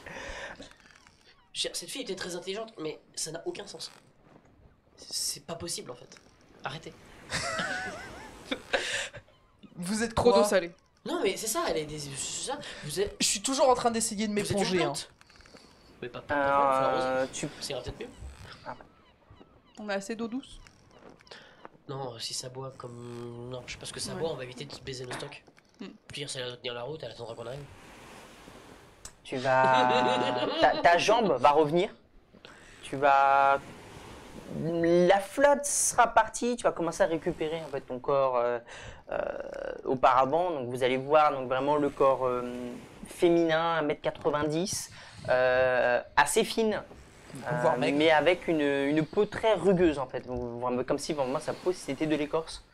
Cette fille était très intelligente, mais ça n'a aucun sens. C'est pas possible en fait. Arrêtez. Vous êtes Trop quoi? d'eau salée. Non mais c'est ça, elle est des... c'est ça, vous êtes... Je suis toujours en train d'essayer de Vous êtes une m'éponger. Hein. plante. Mais pas faut l'arroser. Tu... Ça ira peut-être mieux. On a assez d'eau douce. Non, si ça boit comme... Non, je sais pas ce que ça Ouais. boit, on va éviter de baiser nos stocks. Hmm. Pire, ça va tenir la route, elle attendra qu'on arrive. Tu vas... ta jambe va revenir. Tu vas... La flotte sera partie, tu vas commencer à récupérer en fait, ton corps auparavant. Donc vous allez voir donc, vraiment le corps féminin, 1m90, assez fine. Voire maigre. Mais avec une peau très rugueuse en fait, comme si vraiment sa peau c'était de l'écorce.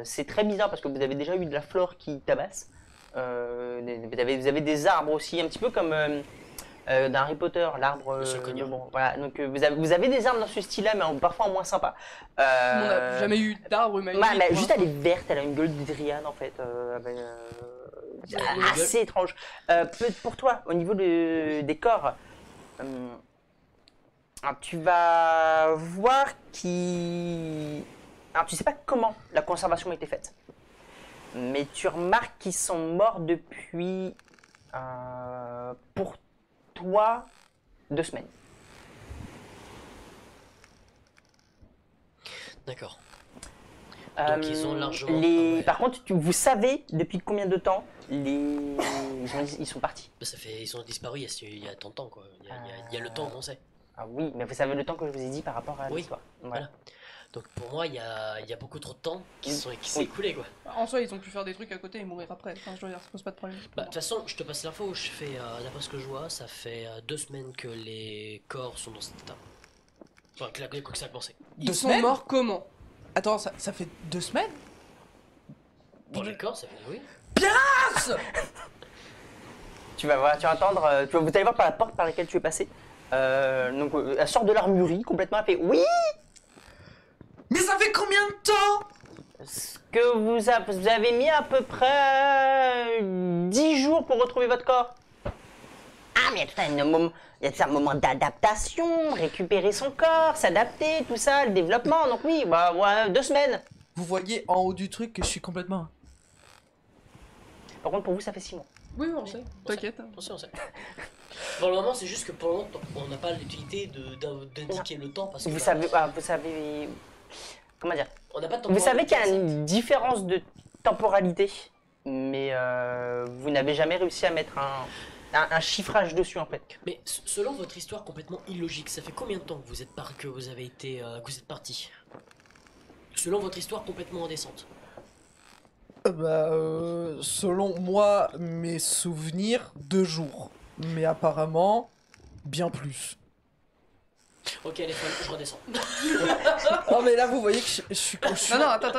C'est très bizarre parce que vous avez déjà eu de la flore qui tabasse. Vous avez des arbres aussi, un petit peu comme dans Harry Potter, l'arbre. Monsieur le Cognon. Bon, voilà. Donc vous avez des arbres dans ce style-là, mais parfois en moins sympa. On n'a jamais eu d'arbre humain. Juste elle est verte, elle a une gueule d'Idrian en fait. Assez étrange. Pour toi, au niveau des corps. Alors, tu vas voir qui. Alors, tu sais pas comment la conservation a été faite, mais tu remarques qu'ils sont morts depuis, pour toi, 2 semaines. D'accord. Donc, ils ont largement- Les... ouais. Par contre, vous savez depuis combien de temps ils sont partis. Bah, ça fait... Ils ont disparu il y a tant de temps quoi. Il y a le temps qu'on sait. Ah oui, mais vous savez le temps que je vous ai dit par rapport à Oui, l'histoire. voilà. Donc pour moi, il y a beaucoup trop de temps qui s'est Oui. écoulé quoi. En soi, ils ont pu faire des trucs à côté et mourir après. Enfin, je veux dire, ça pose pas de problème. Bah, de toute façon, je te passe l'info, je fais, d'après ce que je vois, ça fait 2 semaines que les corps sont dans cet état. Enfin, que ça a commencé. Ils 2 sont semaines morts comment? Attends, ça fait 2 semaines? Pour les corps, ça fait oui. Tu vas voir, tu vas entendre, vous allez voir par la porte par laquelle tu es passé. Donc elle sort de l'armurerie complètement, elle fait oui. Mais ça fait combien de temps? Ce que vous avez mis à peu près 10 jours pour retrouver votre corps. Ah mais il y a tout un moment d'adaptation, récupérer son corps, s'adapter, tout ça, le développement. Donc oui, bah ouais, 2 semaines. Vous voyez en haut du truc que je suis complètement... Par contre, pour vous, ça fait 6 mois. Oui, on sait. On sait. T'inquiète. On sait, on sait. Pour le moment, c'est juste que pour le moment, on n'a pas l'utilité d'indiquer le temps parce que. Vous savez. Comment dire? On n'a pas de temps. Vous savez qu'il y a une différence de temporalité, mais vous n'avez jamais réussi à mettre un chiffrage dessus en fait. Mais selon votre histoire complètement illogique, ça fait combien de temps que vous êtes parti? Selon votre histoire complètement indécente. Selon moi, mes souvenirs, 2 jours. Mais apparemment, bien plus. Ok, les folles, je redescends. Non mais là, vous voyez que je suis... Non, attends.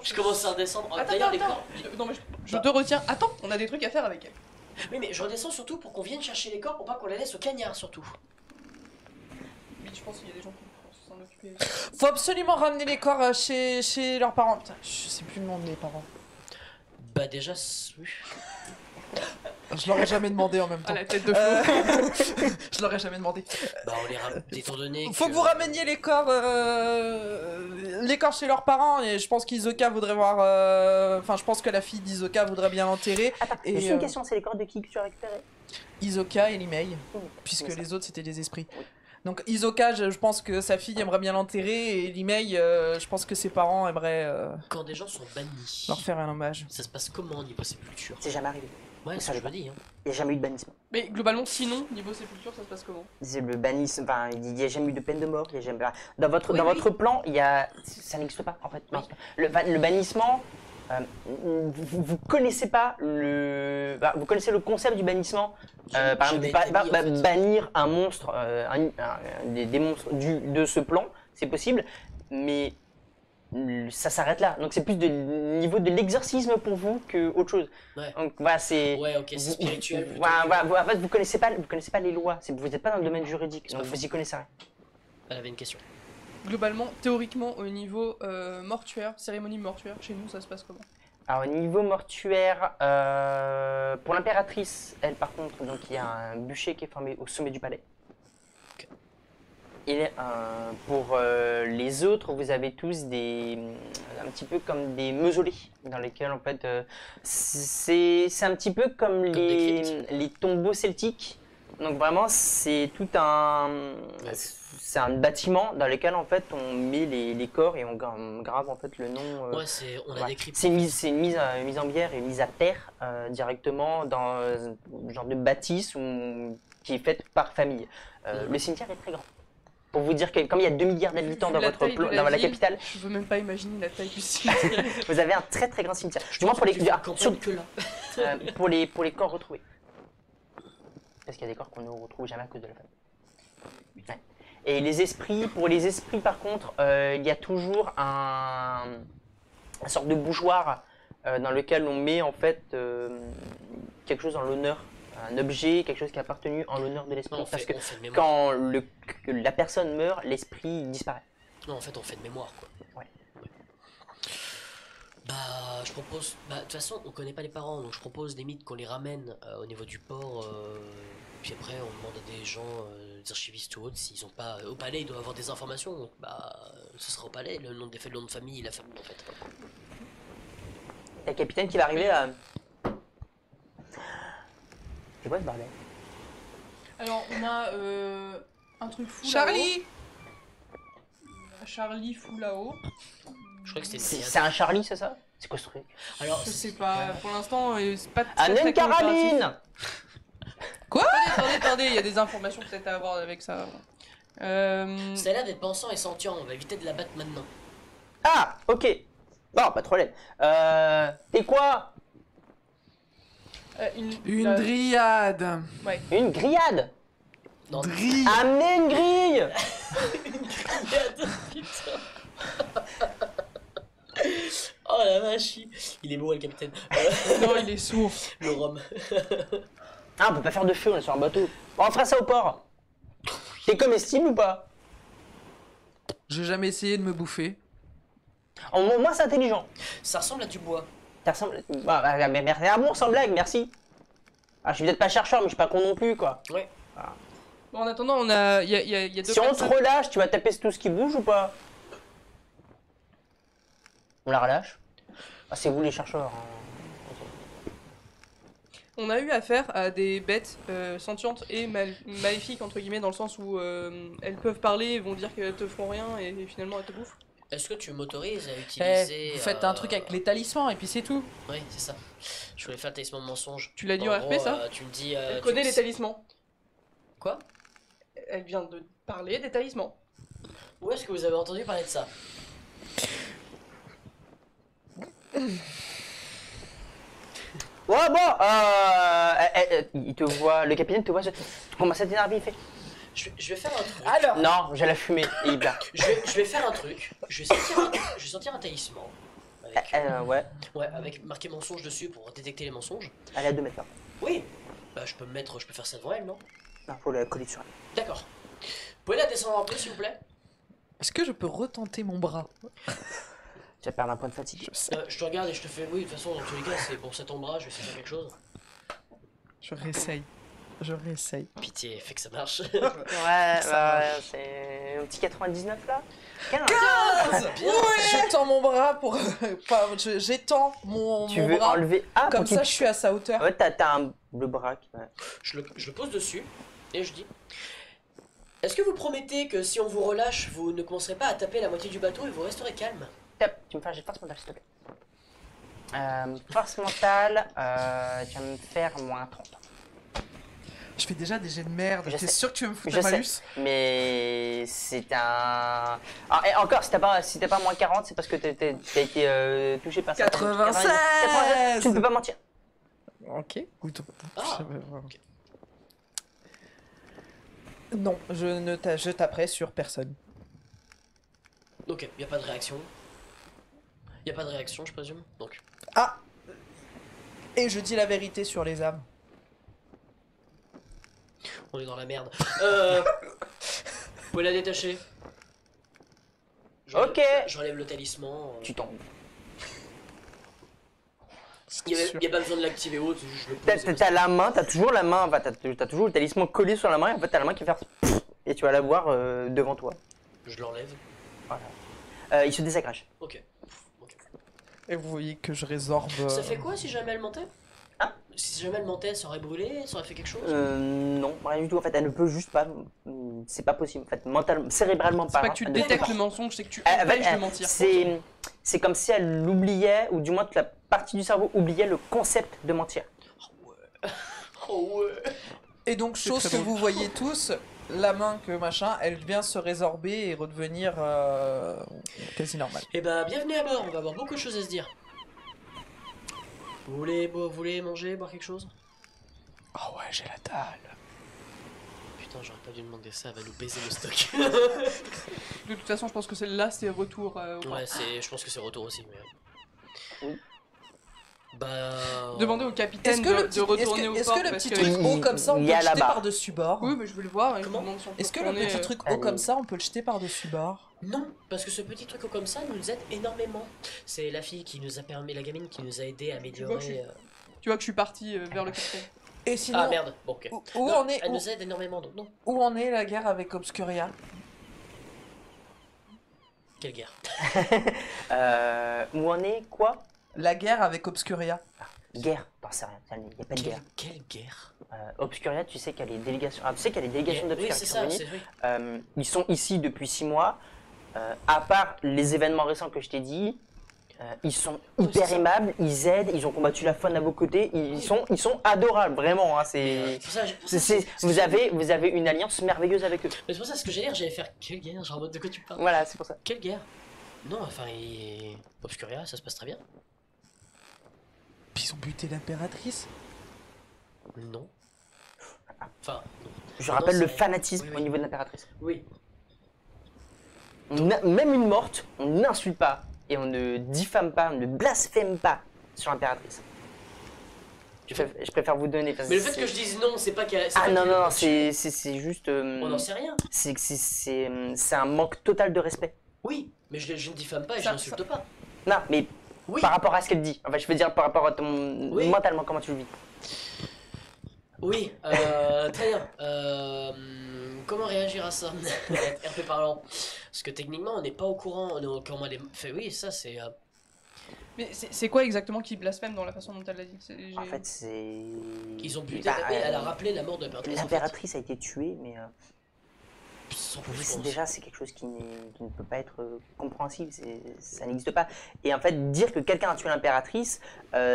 Je commence à redescendre. Attends, D'ailleurs, les attends. corps. Non, mais je te retiens. Attends, on a des trucs à faire avec elle. Oui, mais je redescends surtout pour qu'on vienne chercher les corps pour pas qu'on les laisse au cagnard surtout. Oui, je pense qu'il y a des gens qui vont s'en occuper. Faut absolument ramener les corps chez leurs parents. Putain, je sais plus le nom de mes parents. Bah, déjà, oui. Je l'aurais jamais demandé en même temps. Ah, la tête de Flo. Je l'aurais jamais demandé. Bah, on les ramène, étant donné Faut que vous rameniez les corps chez leurs parents, et je pense qu'Isoka voudrait voir... Enfin, je pense que la fille d'Isoka voudrait bien l'enterrer. Attends, Et, juste une question, c'est les corps de qui que tu as récupéré? Isoka et Limei, puisque les autres c'était des esprits. Donc Isoka, je pense que sa fille aimerait bien l'enterrer, et Limei, je pense que ses parents aimeraient Quand des gens sont bannis, leur faire un hommage. ça se passe comment au niveau sépulture? C'est jamais arrivé. Ouais, ça je me dis. Hein. Il n'y a jamais eu de bannissement. Mais globalement, sinon, niveau sépulture, ça se passe comment? C'est le bannissement, enfin, il n'y a jamais eu de peine de mort. Il y a jamais... Dans votre, Oui, dans oui. votre plan, il y a... ça n'existe pas en fait. Oui. Le bannissement, vous connaissez pas le... bah, vous connaissez le concept du bannissement. Par Jamais exemple, été mis, en fait. bannir un monstre, des monstres de ce plan, c'est possible, mais ça s'arrête là. Donc c'est plus de niveau de l'exorcisme pour vous que autre chose. Ouais. Donc voilà, c'est... Ouais, ok, c'est spirituel. plutôt. En fait, vous connaissez pas les lois. Vous n'êtes pas dans le domaine juridique, C'est donc pas vous y connaissez rien. Elle avait une question. Globalement, théoriquement, au niveau mortuaire, cérémonie mortuaire, chez nous, ça se passe comment? Alors au niveau mortuaire, pour l'impératrice, elle par contre, donc il y a un bûcher qui est formé au sommet du palais. Ok. Et pour les autres, vous avez tous un petit peu comme des mausolées dans lesquels en fait c'est un petit peu comme des cryptes. les tombeaux celtiques. Donc vraiment c'est tout un c'est un bâtiment dans lequel en fait on met les corps et on grave en fait le nom. Ouais, on a Ouais. des cryptes. C'est une mise en bière et mise à terre directement dans un genre de bâtisse qui est faite par famille. Le cimetière est très grand. Pour vous dire que comme il y a 2 milliards d'habitants Vu dans la votre taille de dans la ville, capitale, Je veux même pas imaginer la taille du cimetière. vous avez un très très grand cimetière. Du moins pour les, que là. pour les corps retrouvés. Parce qu'il y a des corps qu'on ne retrouve jamais à cause de la famille. Ouais. Et les esprits, pour les esprits par contre, il y a toujours une sorte de bougeoir dans lequel on met en fait quelque chose en l'honneur, un objet, quelque chose qui a appartenu en l'honneur de l'esprit. Non, Parce que on fait de mémoire. quand la personne meurt, l'esprit disparaît. Non, en fait, on fait de mémoire, quoi. Ouais. Bah, je propose... Bah, de toute façon, on connaît pas les parents, donc je propose limite qu'on les ramène au niveau du port, puis après, on demande à des gens, des archivistes ou autres, s'ils ont pas... au palais, ils doivent avoir des informations, donc bah, ce sera au palais, le nom le nom de famille, la famille, en fait. La capitaine qui va arriver là. C'est quoi ce bordel? Alors, on a un truc fou Charlie! là-haut. Charlie fou là-haut. Je crois que c'était... C'est un Charlie, c'est ça? C'est quoi ce truc? Alors, Je sais pas, pour l'instant, c'est pas très, Anem très coopératif. Caroline! Attendez, il y a des informations peut-être à avoir avec ça. ça a l'air d'être pensant et sentient, on va éviter de la battre maintenant. Ah, ok. Bon, pas de problème. T'es quoi? Une dryade. Une grillade? Non, Dryade. Amenez une grille! putain. Oh la vache, il est beau le capitaine. Non, il est sourd. Le rhum. Ah, on peut pas faire de feu, on est sur un bateau. Bon, on fera ça au port. T'es comestible ou pas? J'ai jamais essayé de me bouffer. Au moins, c'est intelligent. Ça ressemble à du bois. Ça ressemble... mais merci. Ah bon, sans blague, merci. Ah, je suis peut-être pas chercheur, mais je suis pas con non plus, quoi. Ouais. Bon, en attendant, il y a deux Si on te personnes. relâche, tu vas taper tout ce qui bouge ou pas? On la relâche? Ah, c'est vous les chercheurs. Hein. On a eu affaire à des bêtes sentientes et maléfiques, entre guillemets, dans le sens où elles peuvent parler et vont dire qu'elles te feront rien et finalement elles te bouffent. Est-ce que tu m'autorises à utiliser... Vous faites un truc avec les talismans et puis c'est tout. Oui, c'est ça. Je voulais faire le talisman de mensonge. Tu l'as dit en RP, gros, ça tu me dis... Elle tu- connaît les talismans. Quoi? Elle vient de parler des talismans. Où est-ce que vous avez entendu parler de ça? Ouais, bon, il te voit, le capitaine te voit, tu commences à t'énerver, il fait. Je vais faire un truc. Alors, Non, j'ai la fumée, et il blague. Je vais faire un truc. Je vais sortir un talisman. Avec, Ouais, ouais, avec marqué mensonge dessus pour détecter les mensonges. elle est à 2 mètres là. Oui. Bah je peux faire ça devant elle, non? Non, faut la coller sur elle. D'accord. Vous pouvez la descendre un peu, s'il vous plaît? est-ce que je peux retenter mon bras? Tu vas perdre un point de fatigue. Je te regarde et je te fais... Oui, de toute façon, dans tous les cas, c'est pour cet bras, je vais essayer de faire quelque chose. Je réessaye. Je réessaye. Pitié, fais que ça marche. Ouais, c'est un petit 99 là. 15. Bien. Je tends mon bras pour... j'étends mon Tu mon veux bras. enlever. Ah, Comme pour qu'il- ça, je suis à sa hauteur. Ouais, t'as le bras. Ouais. Je le pose dessus et je dis... Est-ce que vous promettez que si on vous relâche, vous ne commencerez pas à taper la moitié du bateau et vous resterez calme? Top, tu me fais un jet de force mentale, s'il te plaît. Force mentale, tu vas me faire moins 30. Je fais déjà des jets de merde. Je T'es sais. sûr que tu veux me foutre Je un sais, malus? mais c'est un... Ah, et encore, si t'as pas moins 40, c'est parce que t'as été touché par ça. 96. 96. Tu ne peux pas mentir. Ok. Ah, Non, je taperai sur personne. ok, y a pas de réaction. Y a pas de réaction, je présume. Donc, Ah. Et je dis la vérité sur les âmes. on est dans la merde. Vous pouvez la détacher. Ok. J'enlève le talisman. Tu tombes. Y a pas besoin de l'activer haut, c'est juste je le pose. T'as la main, t'as toujours la main, enfin, t'as toujours le talisman collé sur la main, et en fait t'as la main qui fait et tu vas la voir devant toi. Je l'enlève. Voilà. Il se désagrège. Ok. Et vous voyez que je résorbe. Ça fait quoi si jamais elle mentait? Hein? Si jamais elle mentait, ça aurait brûlé, ça aurait fait quelque chose? Non, rien du tout. En fait, elle ne peut juste pas. C'est pas possible. En fait, mentalement, cérébralement C'est parlant. pas que tu elle ne peut détectes pas. le mensonge, c'est que tu En fait, empêches de mentir. c'est comme si elle l'oubliait, ou du moins que la partie du cerveau oubliait le concept de mentir. Oh ouais. Et donc, C'est chose très que beau. vous voyez tous, la main que machin, elle vient se résorber et redevenir quasi normale. Eh ben, bienvenue à bord, on va avoir beaucoup de choses à se dire. Vous voulez manger, boire quelque chose? Oh ouais, j'ai la dalle. Putain, j'aurais pas dû demander ça, elle va nous baiser le stock. De toute façon, je pense que celle-là, c'est retour. Ouais, je pense que c'est retour aussi, mais... Oui. Bah... Demander au capitaine Est-ce que le de petit, retourner au est-ce port que le parce petit que... truc haut comme ça, on Il peut y a le jeter là-bas. par-dessus bord? Oui, mais je vais le voir et je me Comment demande si on peut Est-ce que le retourner, petit truc haut comme ça, on peut le jeter par-dessus bord? Non, parce que ce petit truc comme ça nous aide énormément. C'est la fille qui nous a permis, la gamine qui nous a aidé à améliorer... Tu vois que je suis parti vers le capitaine. Et sinon, Ah merde, bon ok. où Non, on est, elle nous aide énormément, donc non. où en est la guerre avec Obscuria? Quelle guerre? Où en est quoi? La guerre avec Obscuria. Guerre. T'en sais rien. Il n'y a pas de guerre. Quelle guerre? Obscuria, tu sais qu'il y a les délégations. Ah, tu sais qu'il y a les délégations Oui, d'Obscuria c'est qui sont ça, venues. c'est vrai. Ils sont ici depuis 6 mois. À part les événements récents que je t'ai dit, ils sont hyper c'est ça. aimables, ils aident, ils ont combattu la faune à vos côtés, ils sont adorables, vraiment. Hein, c'est, Pour ça, vous avez une alliance merveilleuse avec eux. Mais c'est pour ça ce que j'allais dire, j'allais faire quelle guerre, genre en mode de quoi tu parles? Voilà, c'est pour ça. Quelle guerre? Non, enfin, Obscuria, ça se passe très bien. Puis ils ont buté l'impératrice. Non. Enfin, non. Je Non, rappelle le c'est- fanatisme oui, au niveau de l'impératrice. Oui. Même une morte, on n'insulte pas et on ne diffame pas, on ne blasphème pas sur l'impératrice. Je préfère vous donner. Parce Mais le fait que je dise non, c'est pas qu'elle. Ah non, non, non, c'est juste. On n'en sait rien. C'est un manque total de respect. Oui, mais je ne diffame pas et je Ça- n'insulte pas. Non, mais Oui. par rapport à ce qu'elle dit. Enfin, je veux dire par rapport à ton. Oui. Mentalement, comment tu le vis. Oui, très bien. Comment réagir à ça? RP parlant. Parce que techniquement, on n'est pas au courant. Comment elle est... Fait, oui, ça c'est. Mais c'est quoi exactement qui blasphème dans la façon dont elle l'a dit? En fait, c'est. Ils ont buté. Bah, Oui, elle a rappelé la mort de l'impératrice. en fait. L'impératrice a été tuée, mais Sans plus, je pense. déjà c'est quelque chose qui ne peut pas être compréhensible, ça n'existe pas. Et en fait, dire que quelqu'un a tué l'impératrice,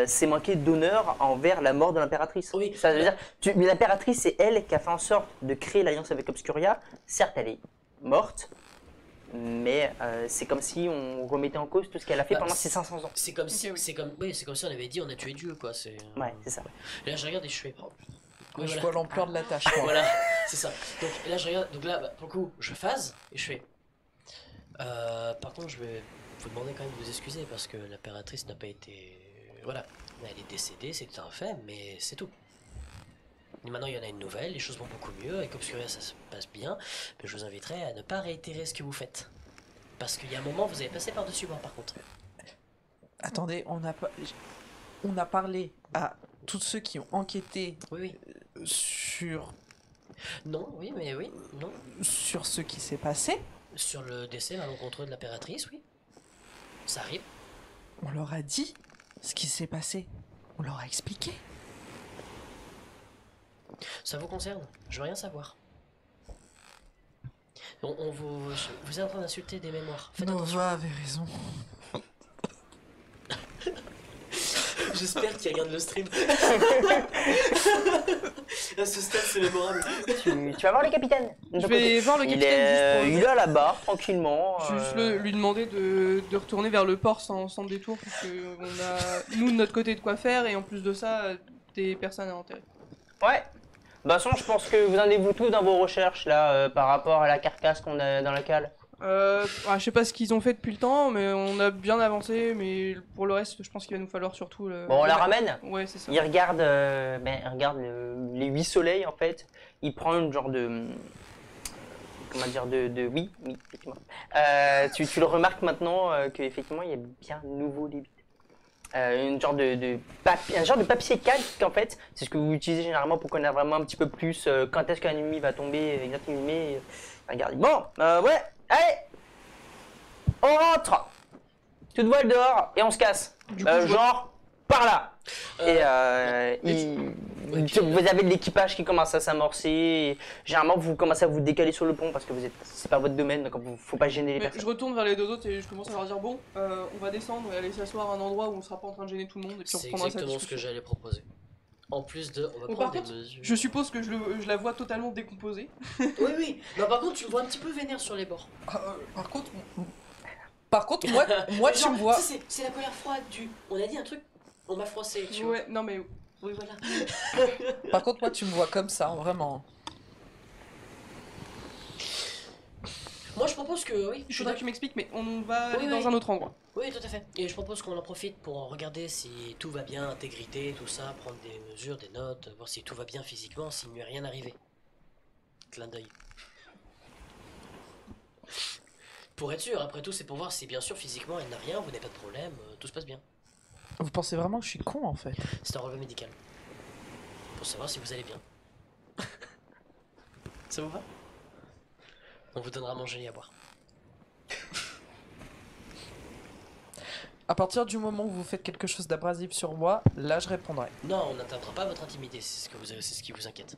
c'est manquer d'honneur envers la mort de l'impératrice. Oui. Ça veut dire, mais l'impératrice, c'est elle qui a fait en sorte de créer l'alliance avec Obscuria. Certes, elle est morte, mais c'est comme si on remettait en cause tout ce qu'elle a fait Bah, pendant ces 500 ans. C'est comme si, Ok, oui. c'est comme si on avait dit on a tué Dieu quoi. C'est. Ouais, c'est ça. Et là je regarde et je fais. Oh, Moi, oui, je voilà. vois l'ampleur de la tâche. Quoi. Voilà, c'est ça. Donc là je regarde, donc là bah, pour le coup je phase et je fais. Par contre je vais vous demander quand même de vous excuser parce que l'impératrice n'a pas été. Voilà, elle est décédée, c'est un fait, mais c'est tout. Et maintenant il y en a une nouvelle, les choses vont beaucoup mieux, avec Obscuria ça se passe bien, mais je vous inviterai à ne pas réitérer ce que vous faites. Parce qu'il y a un moment vous avez passé par-dessus moi par contre. Attendez, on a parlé à tous ceux qui ont enquêté Oui, oui. sur Non, oui, mais oui, non. ce qui s'est passé. Sur le décès malencontreux de l'impératrice, oui. Ça arrive. On leur a dit ce qui s'est passé. On leur a expliqué. Ça vous concerne. Je veux rien savoir. Vous êtes en train d'insulter des mémoires. Faites attention. Nova avait raison. J'espère qu'il regarde le stream. À ce stade, c'est mémorable. Tu vas voir le capitaine. de Je ton vais côté. voir le capitaine Il est à la barre, tranquillement. juste lui demander de retourner vers le port sans détour, parce que on a, nous, de notre côté, de quoi faire, et en plus de ça, des personnes à enterrer. Ouais. De toute façon, je pense que vous en êtes vous tous dans vos recherches là par rapport à la carcasse qu'on a dans la cale. Je sais pas ce qu'ils ont fait depuis le temps, mais on a bien avancé, mais pour le reste, je pense qu'il va nous falloir surtout le... Bon, on la ramène. Ouais, c'est ça. Il regarde, les 8 soleils en fait. Il prend une genre de. Comment dire oui, effectivement. Tu le remarques maintenant qu'effectivement il y a bien nouveau débit. Une genre de papier, un genre de papier calque en fait. C'est ce que vous utilisez généralement pour connaître vraiment un petit peu plus quand est-ce qu'un ennemi va tomber exactement. Regardez. Bon, ouais, allez, on rentre. Toute voile dehors et on se casse. Du coup, je vois- Genre par là. Vous avez de l'équipage qui commence à s'amorcer. Et généralement, vous commencez à vous décaler sur le pont parce que c'est pas votre domaine, donc faut pas gêner les Mais personnes. je retourne vers les deux autres et je commence à leur dire bon, on va descendre et aller s'asseoir à un endroit où on sera pas en train de gêner tout le monde et puis on C'est reprendra cette exactement ce que discussion. j'allais proposer. En plus de. On va Bon, prendre par des contre, mesures. Je suppose que je la vois totalement décomposée. Oui, oui. Non, par contre, tu me vois un petit peu vénère sur les bords. Par contre, moi Mais tu genre, me vois. ça, c'est la colère froide du. On a dit un truc, on m'a froissé, tu vois. Ouais, non mais Oui, voilà. Par contre, moi tu me vois comme ça, vraiment. Moi, je propose que. Oui, il je suis faudra que d'accord. tu m'expliques, mais on va Oui, aller oui. dans un autre endroit. Oui, tout à fait. Et je propose qu'on en profite pour regarder si tout va bien, intégrité, tout ça, prendre des mesures, des notes, voir si tout va bien physiquement, s'il ne lui est rien arrivé. Clin d'œil. Pour être sûr, après tout, c'est pour voir si bien sûr physiquement elle n'a rien, vous n'avez pas de problème, tout se passe bien. Vous pensez vraiment que je suis con en fait? C'est un relevé médical. Pour savoir si vous allez bien. Ça vous va? On vous donnera à manger et à boire. À partir du moment où vous faites quelque chose d'abrasif sur moi, là je répondrai. Non, on n'atteindra pas votre intimité, c'est ce qui vous inquiète.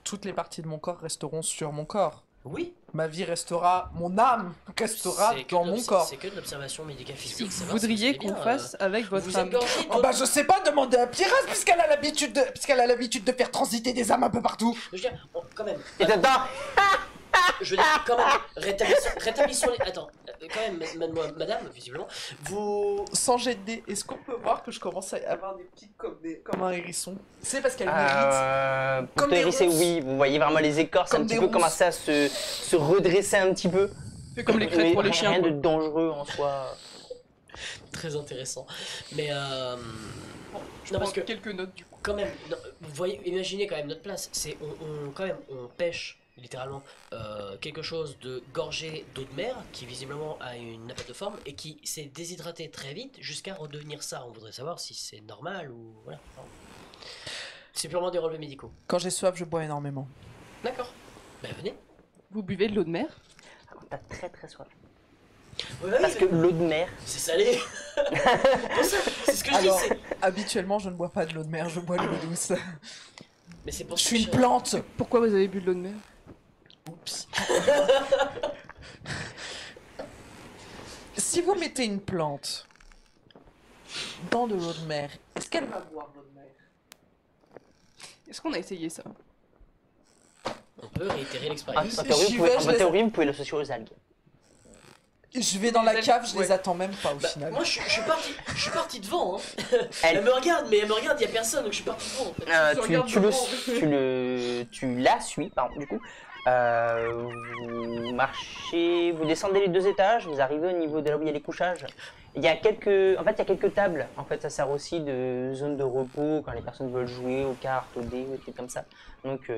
Toutes les parties de mon corps resteront sur mon corps. Oui, Ma vie restera, mon âme restera c'est que dans de mon l'obs- corps. C'est que de l'observation médicale Si physique. vous savoir si voudriez allez qu'on bien, fasse avec votre vous âme. êtes gorgé Oh bah je sais pas, demander à Pyrrhus puisqu'elle a l'habitude de faire transiter des âmes un peu partout. Je veux dire, quand même. Et t'attends. Je veux dire, quand même, rétablissons les. Attends, quand même, madame, visiblement, vous. Sans jet de dés, est-ce qu'on peut voir que je commence à avoir des petites comme un hérisson? C'est parce qu'elle mérite. Pour Comme te des hérisser, ronces. oui, vous voyez vraiment les écorces Comme un petit des peu ronces. commencer à se redresser un petit peu. C'est comme les crêtes Mais pour les rien chiens. de quoi. dangereux en soi. Très intéressant. Mais Bon, je non, prends parce que quelques notes du coup. quand même, non, vous voyez, imaginez quand même notre place. C'est quand même on pêche littéralement quelque chose de gorgé d'eau de mer qui visiblement a une nappe de forme et qui s'est déshydraté très vite jusqu'à redevenir ça. On voudrait savoir si c'est normal ou voilà. C'est purement des relevés médicaux. Quand j'ai soif, je bois énormément. D'accord. Ben venez. Vous buvez de l'eau de mer? Alors, t'as très très soif. Ouais, bah Parce oui, que l'eau de mer, c'est salé. Pour ça, c'est ce que je dis. Alors, habituellement, je ne bois pas de l'eau de mer, je bois de l'eau douce. Mais c'est pour Je ça suis que une plante. Pourquoi vous avez bu de l'eau de mer? Oups. Si vous mettez une plante dans de l'eau de mer, est-ce qu'elle va boire l'eau de mer? Est-ce qu'on a essayé ça? On peut réitérer en l'expérience. théorie, vous pouvez l'associer aux algues. Je vais dans la cave, je les Ouais. attends même pas au Bah, final. moi je suis parti devant. Hein. Elle- Elle me regarde, mais elle me regarde, il y a personne, donc je suis parti devant. En fait. Tu la suis, pardon, du coup. Vous marchez, vous descendez les 2 étages, vous arrivez au niveau de là où il y a les couchages. Il y a quelques tables. En fait, ça sert aussi de zone de repos quand les personnes veulent jouer aux cartes, aux dés, ou des trucs comme ça. Donc,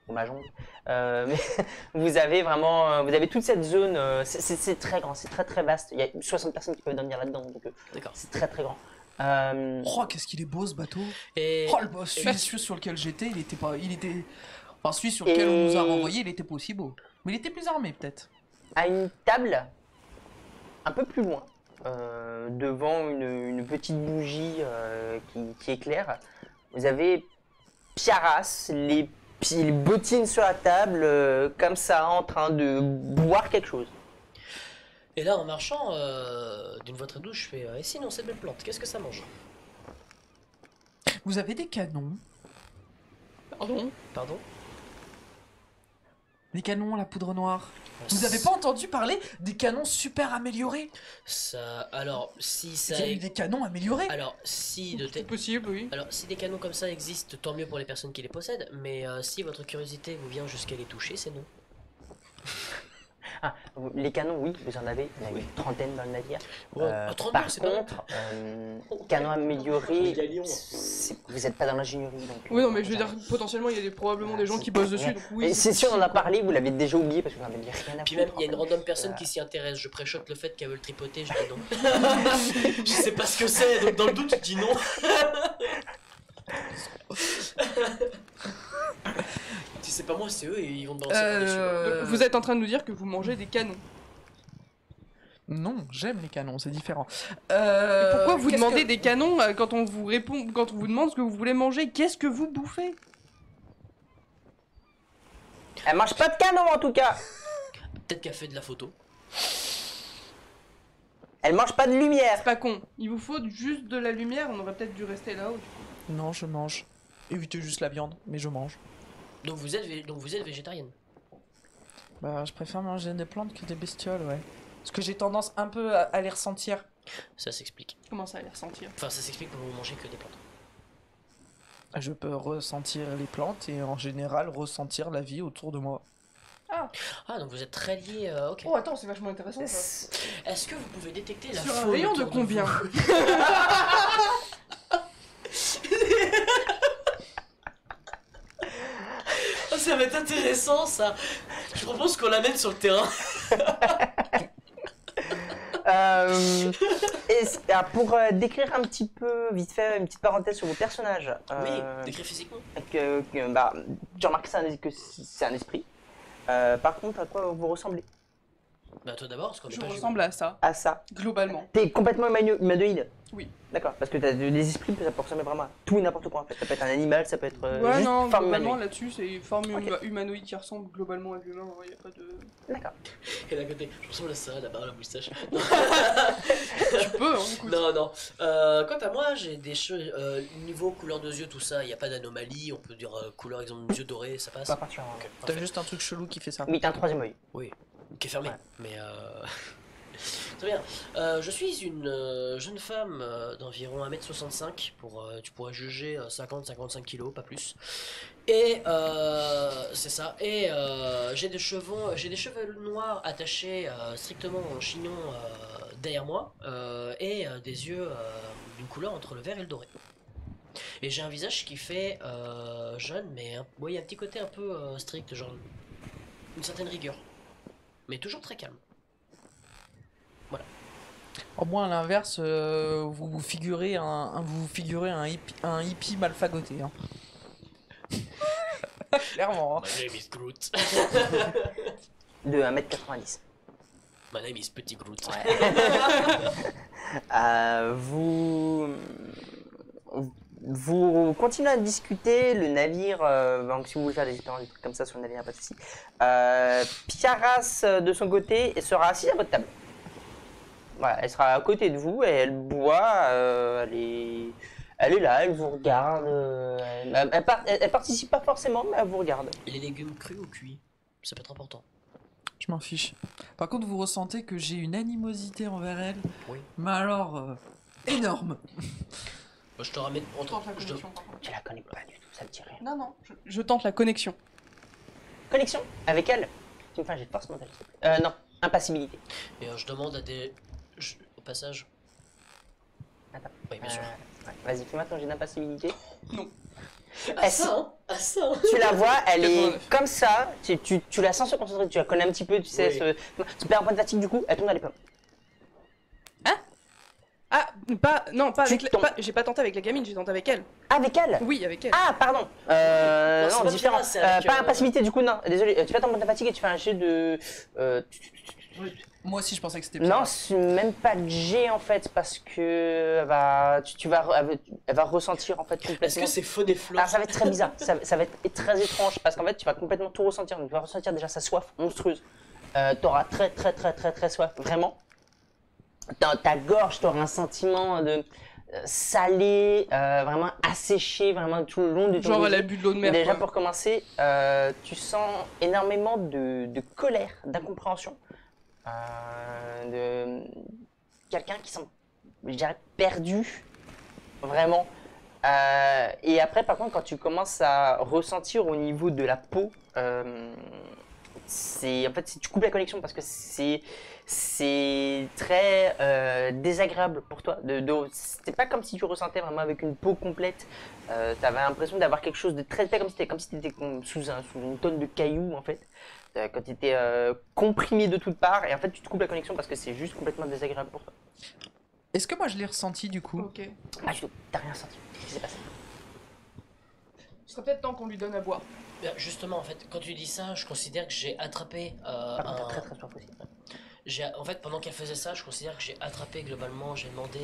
au mahjong. Mais vous avez toute cette zone. C'est très grand, c'est très très vaste. Il y a 60 personnes qui peuvent dormir là-dedans, donc D'accord. c'est très très grand. Oh, qu'est-ce qu'il est beau ce bateau. Et Oh, celui sur lequel j'étais, il était pas... Il était... Enfin, celui sur lequel on nous a renvoyé, il était pas aussi beau. Mais il était plus armé, peut-être. À une table, un peu plus loin, devant une petite bougie qui éclaire, vous avez Piaras, les bottines sur la table, comme ça, en train de boire quelque chose. Et là, en marchant d'une voix très douce, je fais et sinon, cette belle plante, qu'est-ce que ça mange? Vous avez des canons. Pardon? Pardon? Des canons à la poudre noire. Vous avez pas entendu parler des canons super améliorés? Ça. Alors, si ça. Il y a eu des canons améliorés. Alors, si de C'est possible, oui. Alors, si des canons comme ça existent, tant mieux pour les personnes qui les possèdent, mais si votre curiosité vous vient jusqu'à les toucher, c'est non. Ah, les canons, oui, vous en avez. Il y en a une trentaine dans le navire. Ouais, 32, Par c'est pas mal. contre, canons améliorés, Galion. vous n'êtes pas dans l'ingénierie. Donc, Oui, non, mais je veux dire, potentiellement, il y a probablement des gens qui bossent dessus, donc oui. Et c'est sûr, on en a parlé, vous l'avez déjà oublié parce que vous n'en avez rien à Puis même, foutre, il y a une en fait. random personne qui s'y intéresse. Je préchote le fait qu'elle veut le tripoter, je dis non. Je sais pas ce que c'est, donc dans le doute, je dis non. Si c'est pas moi, c'est eux et ils vont te balancer par-dessus. Donc, vous êtes en train de nous dire que vous mangez des canons. Non, j'aime les canons, c'est différent. Pourquoi vous qu'est-ce demandez que- des canons quand on vous répond, quand on vous demande ce que vous voulez manger? Qu'est-ce que vous bouffez? Elle mange pas de canon en tout cas. Peut-être qu'elle fait de la photo. Elle mange pas de lumière. C'est pas con. Il vous faut juste de la lumière, on aurait peut-être dû rester là-haut. Non, je mange. Évitez juste la viande, mais je mange. Donc vous êtes végétarienne. Bah, je préfère manger des plantes que des bestioles, ouais. Parce que j'ai tendance un peu à les ressentir. Ça s'explique. Comment ça à les ressentir? Enfin, ça s'explique pour vous manger que des plantes. Je peux ressentir les plantes et en général ressentir la vie autour de moi. Ah, donc vous êtes très liés. Ok. Oh, attends, c'est vachement intéressant ça. Est-ce que vous pouvez détecter la Sur un faune rayon de autour combien? vous Oh, ça va être intéressant ça. Je propose qu'on l'amène sur le terrain. Pour décrire un petit peu, vite fait, une petite parenthèse sur vos personnages. Oui, décrire physiquement. Tu remarques que c'est un esprit. Par contre, à quoi vous ressemblez? Bah toi d'abord, parce qu'on est Je pas ressemble à ça, À ça. globalement. T'es complètement humanoïde? Oui. D'accord, parce que t'as des esprits, ça peut ressembler vraiment à tout et n'importe quoi en fait. Ça peut être un animal, ça peut être Ouais, juste non, forme globalement humanoïde. là-dessus, c'est forme Ok. humanoïde qui ressemble globalement à l'humain, il a pas de... D'accord. Et d'un côté, je ressemble à ça, là-bas, la moustache. Tu peux, hein, écoute. Non, non. Quant à moi, j'ai des cheveux. Niveau couleur de yeux, tout ça, il n'y a pas d'anomalie. On peut dire couleur, exemple, yeux dorés, ça passe. Pas particulièrement. Ok, T'as parfait. juste un truc chelou qui fait ça. Oui, t'as un troisième œil. Oui, qui est fermé. Ouais. Mais très bien. Je suis une jeune femme d'environ 1m65. Tu pourrais juger 50-55 kilos, pas plus. Et c'est ça. Et j'ai des cheveux noirs attachés strictement en chignon derrière moi. Et des yeux d'une couleur entre le vert et le doré. Et j'ai un visage qui fait jeune, mais il y a un petit côté un peu strict, genre une certaine rigueur. Mais toujours très calme. Au moins, à l'inverse, vous vous figurez un hippie mal fagoté. Hein. Clairement. Hein. My name is Groot. De 1m90. My name is Petit Groot. Vous continuez à discuter, le navire, donc si vous voulez faire des expériences, des trucs comme ça sur le navire, pas de soucis. Piaras, de son côté, elle sera assise à votre table. Voilà, elle sera à côté de vous et elle boit, elle est là, elle vous regarde. Elle participe pas forcément, mais elle vous regarde. Les légumes crus ou cuits, ça peut être important. Je m'en fiche. Par contre, vous ressentez que j'ai une animosité envers elle. Oui. Mais alors, énorme. Moi, je te ramène. Je tente la connexion, par contre. Je la connais pas du tout, ça me dit rien. Non, non, je tente la connexion. Connexion avec elle. Tu me fais un jet de force mentale. Non, impassibilité. Et je demande à des. Au passage. Attends. Oui, bien sûr. Ouais. Vas-y, fais-moi ton jet d'impassibilité. Ah ça, hein. Ah ça, hein. Tu la vois, elle est 89. comme ça, tu la sens se concentrer, tu la connais un petit peu, tu sais, Oui. tu perds un point de fatigue du coup, elle tombe dans les pommes. Ah, non, pas Tu avec tombes. j'ai pas tenté avec la gamine, j'ai tenté avec elle. Avec elle? Oui, avec elle. Ah, pardon. Non, c'est Non, pas différent. Pierre, c'est avec, Pas impassibilité du coup, non, désolé, tu perds ton point de fatigue et tu fais un jet de... Moi aussi, je pensais que c'était Non, c'est même pas de jet en fait, parce que elle va ressentir en fait Est-ce complètement. que c'est faux des fleurs? Alors ça va être très bizarre, ça va être très étrange, parce qu'en fait tu vas complètement tout ressentir, donc tu vas ressentir déjà sa soif monstrueuse. T'auras très soif, vraiment. Dans ta gorge, t'auras un sentiment de salé, vraiment asséché, vraiment tout le long de ton Genre elle a gosier. bu de l'eau de mer. Déjà quoi. pour commencer, tu sens énormément de colère, d'incompréhension, de quelqu'un qui semble, je dirais, perdu, vraiment. Et après, par contre, quand tu commences à ressentir au niveau de la peau, en fait, tu coupes la connexion parce que c'est très désagréable pour toi. C'était pas comme si tu ressentais vraiment avec une peau complète. T'avais l'impression d'avoir quelque chose de très épais, comme si t'étais sous une tonne de cailloux en fait. Quand tu étais comprimé de toutes parts, et en fait tu te coupes la connexion parce que c'est juste complètement désagréable pour toi. Est-ce que moi je l'ai ressenti du coup? Ok. Ah du tout, t'as rien senti. Qu'est-ce qui s'est passé? Ce serait peut-être temps qu'on lui donne à boire. Justement, en fait, quand tu dis ça, je considère que j'ai attrapé Par contre, un... t'as très soif aussi. En fait, pendant qu'elle faisait ça, je considère que j'ai attrapé globalement, j'ai demandé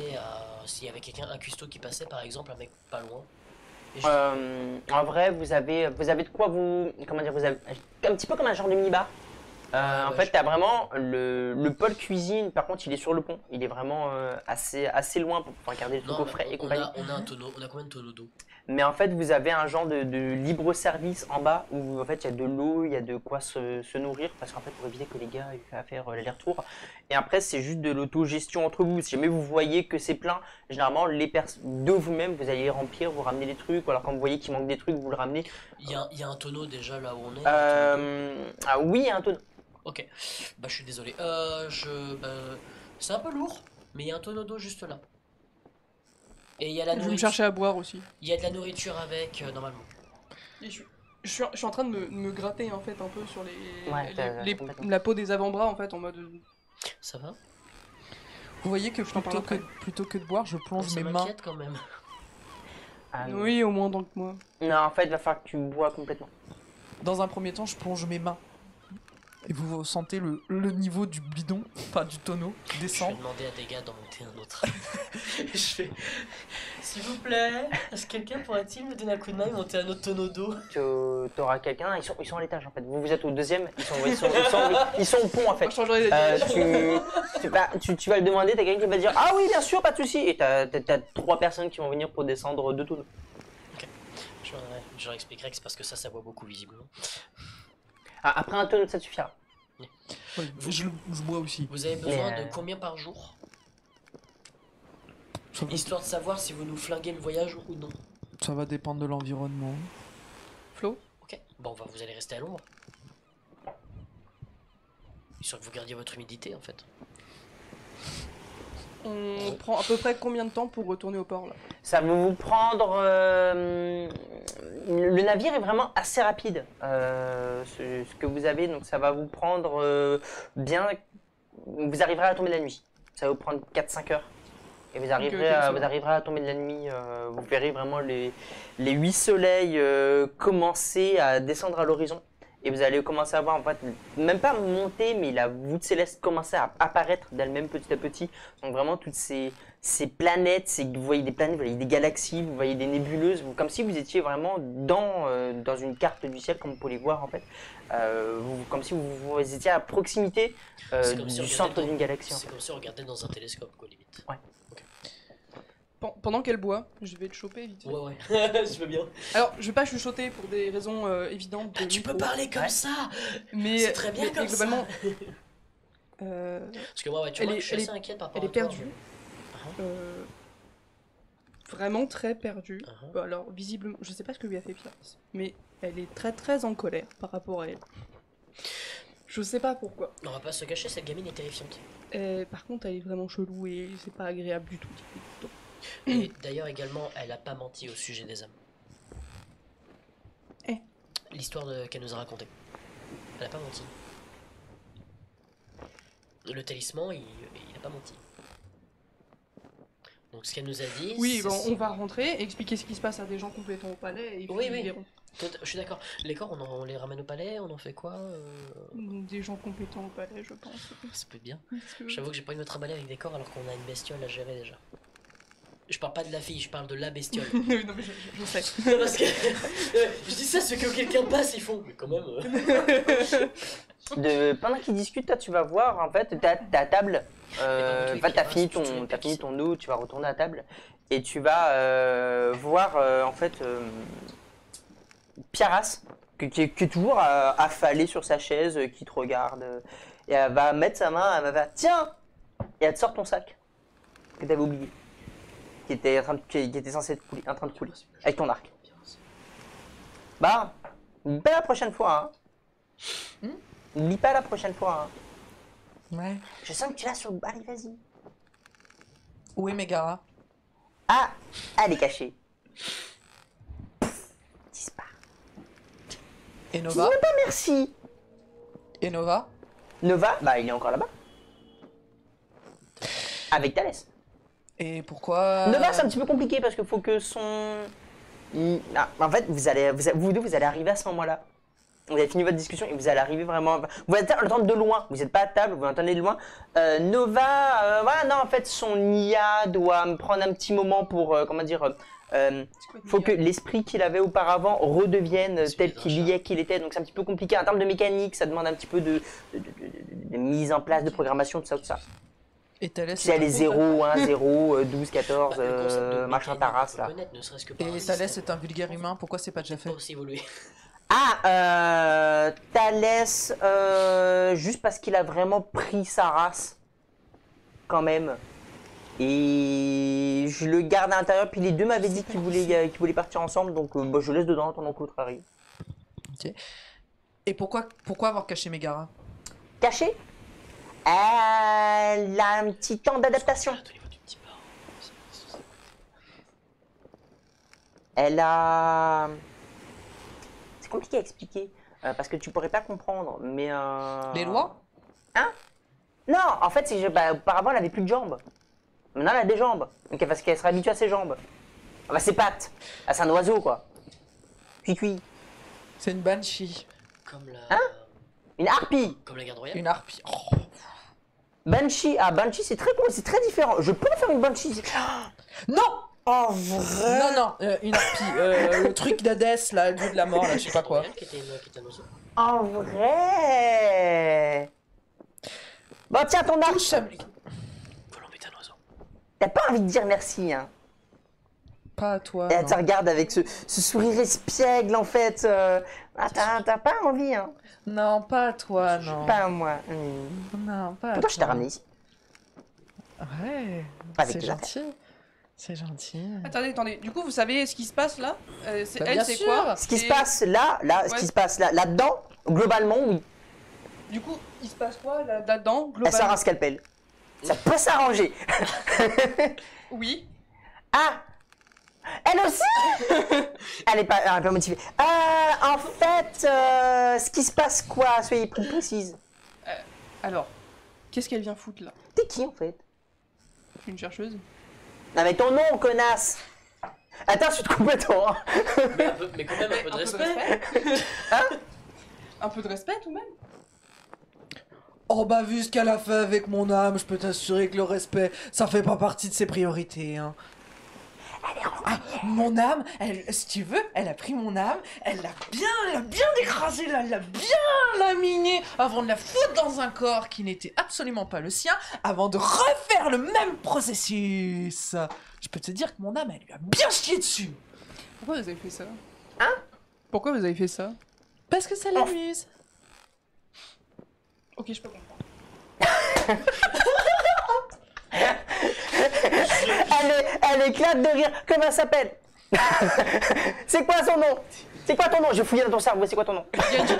s'il y avait quelqu'un, un cuistot qui passait par exemple, un mec pas loin. Et En vrai, vous avez de quoi comment dire, vous avez un petit peu comme un genre de mini-bar. En ouais, fait, t'as vraiment le pôle cuisine, par contre, il est sur le pont. Il est vraiment assez loin pour pouvoir garder le truc au frais et compagnie. on a un tonneau, on a combien de tonneaux d'eau? Mais en fait, vous avez un genre de libre-service en bas où en fait il y a de l'eau, il y a de quoi se nourrir parce qu'en fait pour éviter que les gars aient à faire l'aller-retour. Et après, c'est juste de l'autogestion entre vous. Si jamais vous voyez que c'est plein, généralement de vous-même vous allez les remplir, vous ramenez des trucs, ou alors quand vous voyez qu'il manque des trucs, vous le ramenez. Il y a un tonneau déjà là où on est. Ah oui, il y a un tonneau. Ok, bah je suis désolé. C'est un peu lourd, mais il y a un tonneau d'eau juste là. Et il y a la Je vais me nourriture. chercher à boire aussi. Il y a de la nourriture avec, normalement. Et je suis en train de me gratter en fait un peu sur complètement. la peau des avant-bras en fait en mode. Ça va? Vous voyez que t'en parle plutôt que de boire, je plonge Ça mes mains. m'inquiète quand même. Ah, non. Oui, au moins donc moi. Non, en fait, il va falloir que tu bois complètement. Dans un premier temps, je plonge mes mains. Et vous sentez le niveau du bidon, enfin du tonneau, Je vais descendre. demander à des gars d'en monter un autre. Je fais. S'il vous plaît, est-ce que quelqu'un pourrait-il me donner un coup de main et monter un autre tonneau d'eau? Tu auras quelqu'un, ils sont à l'étage en fait. Vous êtes au deuxième, ils sont au pont en fait. Moi, je changerai les Tu vas le demander, t'as quelqu'un qui va te dire ah oui bien sûr pas de souci et t'as 3 personnes qui vont venir pour descendre 2 tonneaux. Je leur expliquerai que c'est parce que ça boit beaucoup visiblement. Ah, après un tonneau ça te suffira. Ouais, je bois aussi. Vous avez besoin Mais, de combien par jour? Ça va, Histoire de savoir si vous nous flinguez le voyage ou non. ça va dépendre de l'environnement. Flo. Ok, bon vous allez rester à l'ombre. Histoire que vous gardiez votre humidité en fait. On prend à peu près combien de temps pour retourner au port là? Ça va vous prendre. Le navire est vraiment assez rapide. Ce que vous avez, donc ça va vous prendre bien. Vous arriverez à tomber de la nuit. Ça va vous prendre 4-5 heures. Et vous arriverez, ça va. vous arriverez à tomber de la nuit. Vous verrez vraiment les 8 soleils commencer à descendre à l'horizon. et vous allez commencer à voir en fait, même pas monter, mais la voûte céleste commencer à apparaître d'elle-même petit à petit. Donc vraiment toutes ces planètes, vous voyez des planètes, vous voyez des galaxies, vous voyez des nébuleuses, comme si vous étiez vraiment dans une carte du ciel, comme vous pouvez les voir en fait. Comme si vous étiez à proximité du centre d'une galaxie. C'est comme si on regardait dans un télescope, quoi, limite. Ouais. Pendant qu'elle boit, je vais te choper vite fait. Ouais, je veux bien. Alors, je vais pas chuchoter pour des raisons évidentes. Ah, de tu peux micro, parler comme ça. mais C'est très bien mais comme globalement, Parce que moi, tu vois, je suis assez inquiète par rapport elle est à toi. perdue. Vraiment très perdue. Uh-huh. Bah, alors, visiblement, je sais pas ce que lui a fait Pierre, mais elle est très très en colère par rapport à elle. Je sais pas pourquoi. On va pas se cacher, cette gamine est terrifiante. Par contre, elle est vraiment chelou et c'est pas agréable du tout. Et d'ailleurs, également, elle a pas menti au sujet des âmes. L'histoire qu'elle nous a racontée. Elle a pas menti. Le talisman, il a pas menti. Donc ce qu'elle nous a dit... Oui, c'est- bon, on va rentrer, expliquer ce qui se passe à des gens complètement au palais et puis Oui, ils oui. verront. Je suis d'accord. Les corps, on les ramène au palais, on en fait quoi Des gens compétents au palais, je pense. Ça peut être bien. Parce que- J'avoue que j'ai pas envie de me trimballer avec des corps alors qu'on a une bestiole à gérer déjà. Je parle pas de la fille, je parle de la bestiole. Oui, non, mais je sais. Parce que je dis ça, ce que quelqu'un passe, ils font. Mais quand même. Pendant qu'ils discutent, toi tu vas voir en fait ta table. dans tous les cas, T'as il fini reste toutes les t'as fini pièces. ton eau, tu vas retourner à table et tu vas voir en fait Piaras qui est toujours affalée sur sa chaise, qui te regarde et elle va mettre sa main, elle va faire tiens et elle te sort ton sac que t'avais oublié, qui était censé être en train de couler avec ton arc. Bah, n'oublie pas la prochaine fois. Hein. N'oublie pas la prochaine fois. Hein. Ouais. Je sens que tu l'as sur le... Allez, vas-y. Où est Megara? Ah, elle est cachée. Pff, disparaît. Et Dis Nova? même pas merci. Et Nova? Nova, bah il est encore là-bas. Avec Thalès. Et pourquoi? Nova, c'est un petit peu compliqué parce qu'il faut que son... Ah, en fait, vous deux, vous allez arriver à ce moment-là. Vous avez fini votre discussion et vous allez arriver vraiment... Vous allez entendre de loin, vous n'êtes pas à table, vous entendez de loin. Nova, voilà, non, en fait, son IA doit me prendre un petit moment pour, comment dire... faut que l'esprit qu'il avait auparavant redevienne tel qu'il était, donc c'est un petit peu compliqué. En termes de mécanique, ça demande un petit peu de mise en place, de programmation, tout ça, tout ça. Et Thalès? Tu sais, les 0, 1, 0, 12, 14, Bah, le concept de machin mécanique, taras on peut là. connaître, ne serait-ce que par un Et système. Thalès est un vulgaire humain, pourquoi c'est pas déjà fait? Pas aussi évolué. Ah, Thalès, juste parce qu'il a vraiment pris sa race, quand même. Et je le garde à l'intérieur, puis les deux m'avaient dit qu'ils voulaient partir ensemble, donc bah, je laisse dedans pendant que l'autre arrive. Et pourquoi avoir caché Megara? Caché, elle a un petit temps d'adaptation. Au niveau du petit bar. Elle a... C'est compliqué à expliquer, parce que tu pourrais pas comprendre, mais... Les lois? Hein? Non, en fait, auparavant, elle avait plus de jambes. Maintenant, elle a des jambes. Donc, parce qu'elle sera habituée à ses jambes. Enfin, ses pattes. Ah, c'est un oiseau, quoi. Cuicui. C'est une banshee. Comme la. Hein? Une harpie. Comme la garde royale. Une harpie. Oh. Banshee. Ah, Banshee, c'est très différent. Je peux faire une Banshee. Non! Oh, vrai? Non, non, une harpie. Le truc d'Hadès, là, le dieu de la mort, là, je sais pas quoi. Royale qui était un oiseau. En vrai. Bon, tiens, ton arc. Chablis. Volant est un oiseau. T'as pas envie de dire merci, hein? Pas à toi. Et elle non. te regarde avec ce sourire espiègle, en fait. Ah, t'as pas envie, hein? Non, pas à toi, non. Pas à moi. Non, pas à Pourtant, je t'ai toi. ramené ici. Ouais. Avec C'est des gentil. C'est gentil. Attendez, du coup, vous savez ce qui se passe là Bah, Elle, bien c'est sûr. quoi Ce qui se Et passe ce Ouais. qui se passe là-dedans, globalement, oui. Du coup, il se passe quoi là-dedans, Elle sort globalement un scalpel. Ça peut s'arranger. Oui. Ah! Elle aussi? Elle est pas motivée. En fait, ce qui se passe quoi? Soyez plus précise. Alors, qu'est-ce qu'elle vient foutre là T'es qui, en fait? Une chercheuse Non, mais ton nom, connasse! Attends, je suis complètement. Mais quand même un peu de respect. Un peu de respect tout de même. Oh bah vu ce qu'elle a fait avec mon âme, je peux t'assurer que le respect, ça fait pas partie de ses priorités. Hein. Ah, mon âme, si tu veux, elle a pris mon âme, elle l'a bien écrasée, elle l'a bien laminée avant de la foutre dans un corps qui n'était absolument pas le sien, avant de refaire le même processus. Je peux te dire que mon âme, elle lui a bien chié dessus. Pourquoi vous avez fait ça? Hein? Pourquoi vous avez fait ça? Parce que ça l'amuse. Ok, je peux comprendre. Elle éclate de rire. Comment elle s'appelle? C'est quoi son nom? C'est quoi ton nom? Je fouille dans ton cerveau, c'est quoi ton nom? Lianju.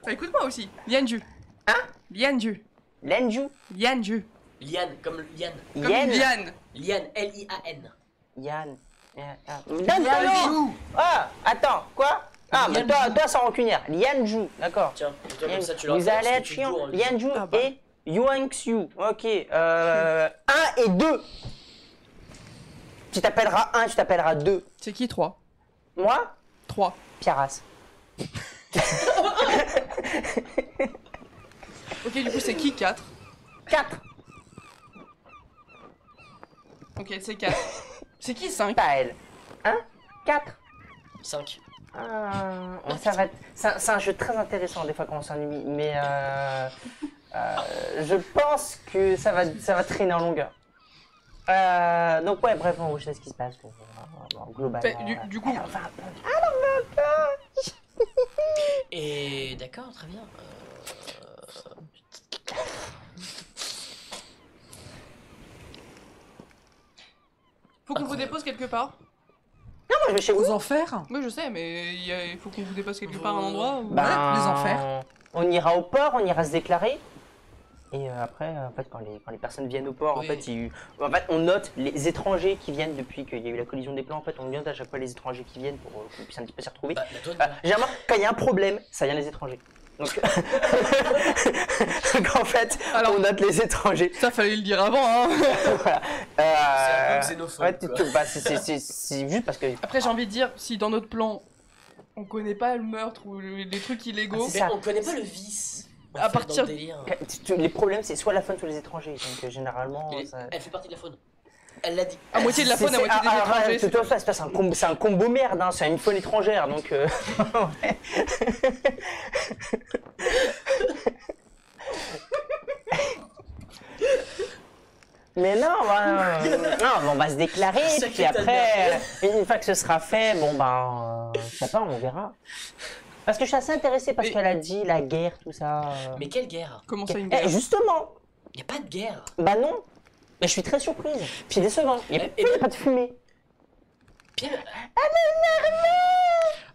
Bah, écoute-moi aussi. Lianju. Hein? Lianju. Lenju? Lianju. Liane, comme Liane. Comme Yen? Liane. Liane, L-I-A-N. Yann. Donne ton nom. Ah, attends, quoi? Ah, mais toi sans rancunière. Lianju, d'accord. Tiens, et toi, comme ça, tu leur Vous fais, allez parce que être tu chiant. cours en lui. Lianju Ah bah. et Yuanxiu. Ok. 1 et 2. Tu t'appelleras 1, tu t'appelleras 2. C'est qui 3? Moi? 3. Pierras. Ok, du coup, c'est qui 4? 4. Ok, c'est 4. C'est qui 5? Pas elle. 1, 4. 5. Ça va être... C'est un jeu très intéressant des fois quand on s'ennuie, mais je pense que ça va traîner en longueur. Donc ouais, bref, on sait ce qui se passe. Globalement. Du coup, Et d'accord, très bien. faut qu'on vous dépose quelque part. Non, moi je vais chez vous. Aux enfers? Oui, je sais, mais il faut qu'on vous dépose quelque part à un endroit. Ou... Ben, les enfers. On ira au port, on ira se déclarer. Et après, en fait, quand les personnes viennent au port, Oui. en fait, on note les étrangers qui viennent depuis qu'il y a eu la collision des plans. En fait, on note à chaque fois les étrangers qui viennent pour qu'on puisse un petit peu s'y retrouver. Bah, la douane. Généralement, quand il y a un problème, ça vient des étrangers. Donc, donc en fait, Alors- on note les étrangers. Ça, fallait le dire avant, hein. Voilà. C'est un peu xénophobe, ouais, quoi. bah, c'est juste parce que. Après, j'ai envie de dire, si dans notre plan, on connaît pas le meurtre ou les trucs illégaux, Ah, c'est Mais ça. on connaît pas le vice. en À fait, partir- dans le délire. Les problèmes, c'est soit la faune, soit les étrangers. Donc, généralement. Elle fait partie de la faune. Elle l'a dit. à moitié de la faune, à moitié des étrangers. De toute façon, c'est un combo merde, hein, c'est une faune étrangère, donc. Ouais. Mais non, non, on va se déclarer, Sacré puis après, une fois que ce sera fait, bon ben, je sais pas, on verra. Parce que je suis assez intéressé parce Mais- qu'elle a dit la guerre, tout ça. Mais quelle guerre? Comment ça, une Eh, guerre? justement, Y a pas de guerre. bah non. Mais je suis très surprise. Puis décevant. Il n'y a, Eh, y a pas de fumée. Pierre,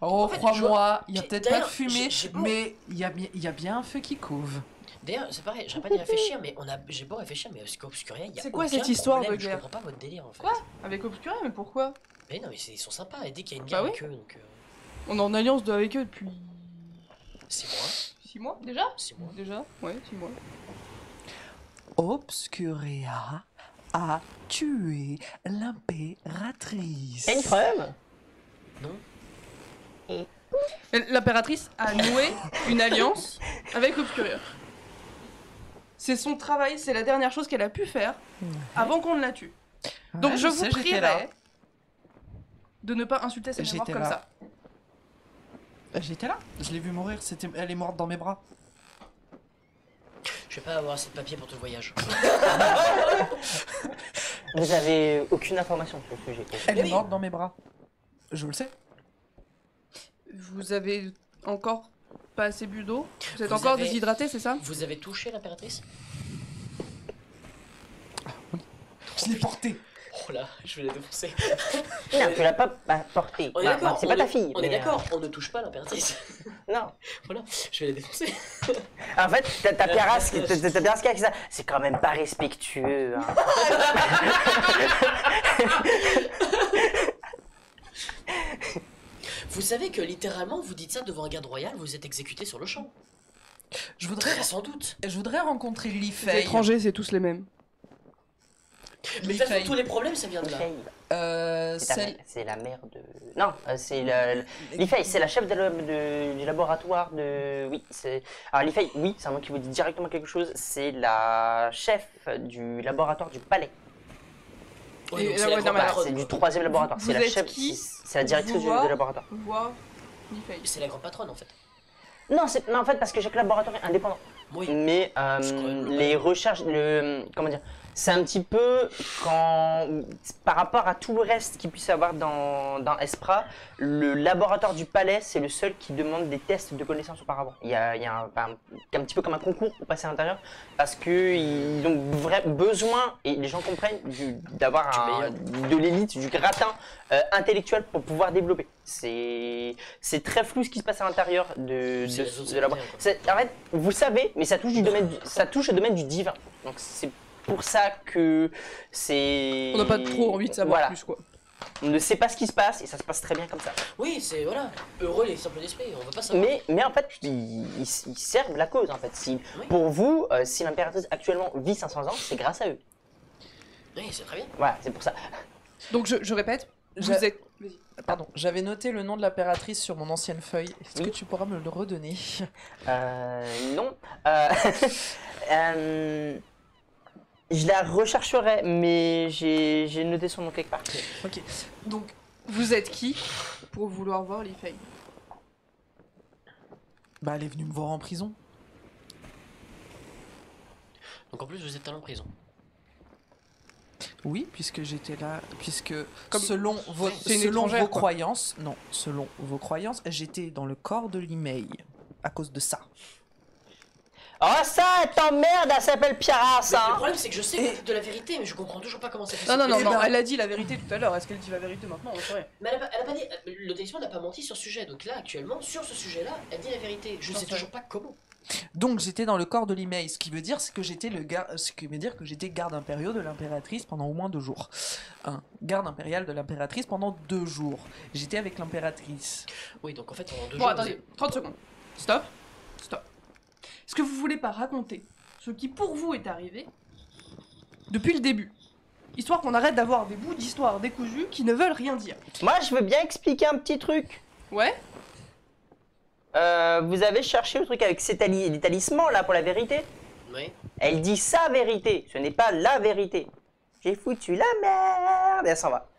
Oh, fait, crois-moi, il y a j'ai- peut-être pas de d'ailleurs, fumée, j'ai beau- mais il y a bien un feu qui couve. d'ailleurs, c'est pareil, j'arrête pas d'y réfléchir, mais j'ai beau réfléchir, mais Obscuria, y a C'est quoi aucun cette histoire de problème, je guerre? comprends pas votre délire en fait. Quoi? Avec Obscuria, mais pourquoi? Mais non, mais ils sont sympas, et dès qu'il y a une Bah guerre oui. avec eux, donc. On est en alliance avec eux depuis... C'est moi, 6 mois déjà? c'est moi. Déjà? Ouais, 6 mois. Obscuria a tué l'impératrice. Y'a une preuve? Non? L'impératrice a noué une alliance avec Obscuria. C'est son travail, c'est la dernière chose qu'elle a pu faire avant qu'on ne la tue. Donc Ouais, je vous sais, j'étais là. prierai de ne pas insulter cette mémoire J'étais comme là. ça. J'étais là, je l'ai vue mourir, elle est morte dans mes bras. Je vais pas avoir assez de papier pour tout le voyage. Vous avez aucune information sur le sujet. Elle Mais est oui. morte dans mes bras. Je le sais. Vous avez encore pas assez bu d'eau? Vous êtes Vous encore avez- déshydraté, c'est ça? Vous avez touché l'impératrice? Je l'ai portée. Oh là, je vais la défoncer. Non, tu l'as pas portée. On est Bah, d'accord, c'est pas ta fille. On est mais, d'accord, on ne touche pas l'impératrice. Non. Voilà, je vais la défoncer. En fait, ta Pierras qui a dit ça. C'est quand même pas respectueux. Hein. Vous savez que littéralement, vous dites ça devant un garde royal, vous êtes exécuté sur le champ. Je voudrais Très sans doute. rencontrer Lee Les Fay. étrangers, c'est tous les mêmes. Mais de Les toute façon, failles. tous les problèmes, ça vient de là. Celle... C'est la mère de. Non, c'est Li-Fei, c'est la chef du laboratoire de. Oui, c'est. Alors Li-Fei, oui, c'est un mot qui vous dit directement quelque chose. C'est la chef du laboratoire du palais. Ouais, Et donc c'est ouais, la non, grande mais alors, C'est patronne. du quoi. 3e laboratoire. Vous C'est la êtes chef. qui C'est la directrice Vous voir du laboratoire. Voir Li-Fei. C'est la grande patronne en fait. Non, non, en fait, parce que chaque laboratoire est indépendant. Oui. Mais C'est quand même les recherches, comment dire, c'est un petit peu quand, par rapport à tout le reste qu'il puisse y avoir dans Espra, le laboratoire du palais, c'est le seul qui demande des tests de connaissances auparavant. Il y a un petit peu comme un concours pour passer à l'intérieur, parce qu'ils ont besoin, et les gens comprennent, d'avoir de l'élite, du gratin intellectuel pour pouvoir développer. C'est très flou ce qui se passe à l'intérieur de la boîte. En fait, vous savez, mais ça touche au domaine du divin. Donc c'est pour ça que c'est. On n'a pas trop envie de savoir Voilà. plus, quoi. On ne sait pas ce qui se passe et ça se passe très bien comme ça. Oui, c'est voilà. Heureux les simples d'esprit, on veut pas savoir. Mais en fait, ils servent la cause en fait. Oui. Pour vous, si l'impératrice actuellement vit 500 ans, c'est grâce à eux. Oui, c'est très bien. Voilà, c'est pour ça. Donc je répète, vous êtes... Vas-y. Pardon, j'avais noté le nom de l'impératrice sur mon ancienne feuille. Est-ce Oui. que tu pourras me le redonner? Non. Je la rechercherai, mais j'ai noté son nom quelque part. Ok. Donc, vous êtes qui pour vouloir voir Li-Fei? Bah, elle est venue me voir en prison. Donc en plus, vous êtes allé en prison. Oui, puisque j'étais là, puisque Comme- selon C'est une selon étrangère, vos quoi. croyances, non, selon vos croyances, j'étais dans le corps de l'email à cause de ça. Oh ça, elle t'emmerde, elle s'appelle Piaras, Mais le hein. problème, c'est que je sais que vous dites de la vérité, mais je comprends toujours pas comment ça fait. Non, non, non, Eh non, ben- elle a dit la vérité tout à l'heure. Est-ce qu'elle dit la vérité maintenant? On sait rien. Mais elle a pas dit. Le talisman n'a pas menti sur ce sujet. Donc là, actuellement, sur ce sujet-là, elle dit la vérité. Je ne sais Parfait. toujours pas comment. Donc j'étais dans le corps de l'email, ce qui veut dire c'est que j'étais ce qui veut dire que j'étais garde impérial de l'impératrice pendant au moins 2 jours. Garde impérial de l'impératrice pendant 2 jours. J'étais avec l'impératrice. Oui, donc en fait, pendant 2 Bon, jours. attendez, 30 secondes. Stop. Stop. Est-ce que vous voulez pas raconter ce qui pour vous est arrivé depuis le début? Histoire qu'on arrête d'avoir des bouts d'histoire décousus qui ne veulent rien dire. Moi, je veux bien expliquer un petit truc. Ouais? Vous avez cherché le truc avec les talismans là pour la vérité. Oui. Elle dit sa vérité, ce n'est pas la vérité. J'ai foutu la merde et elle s'en va.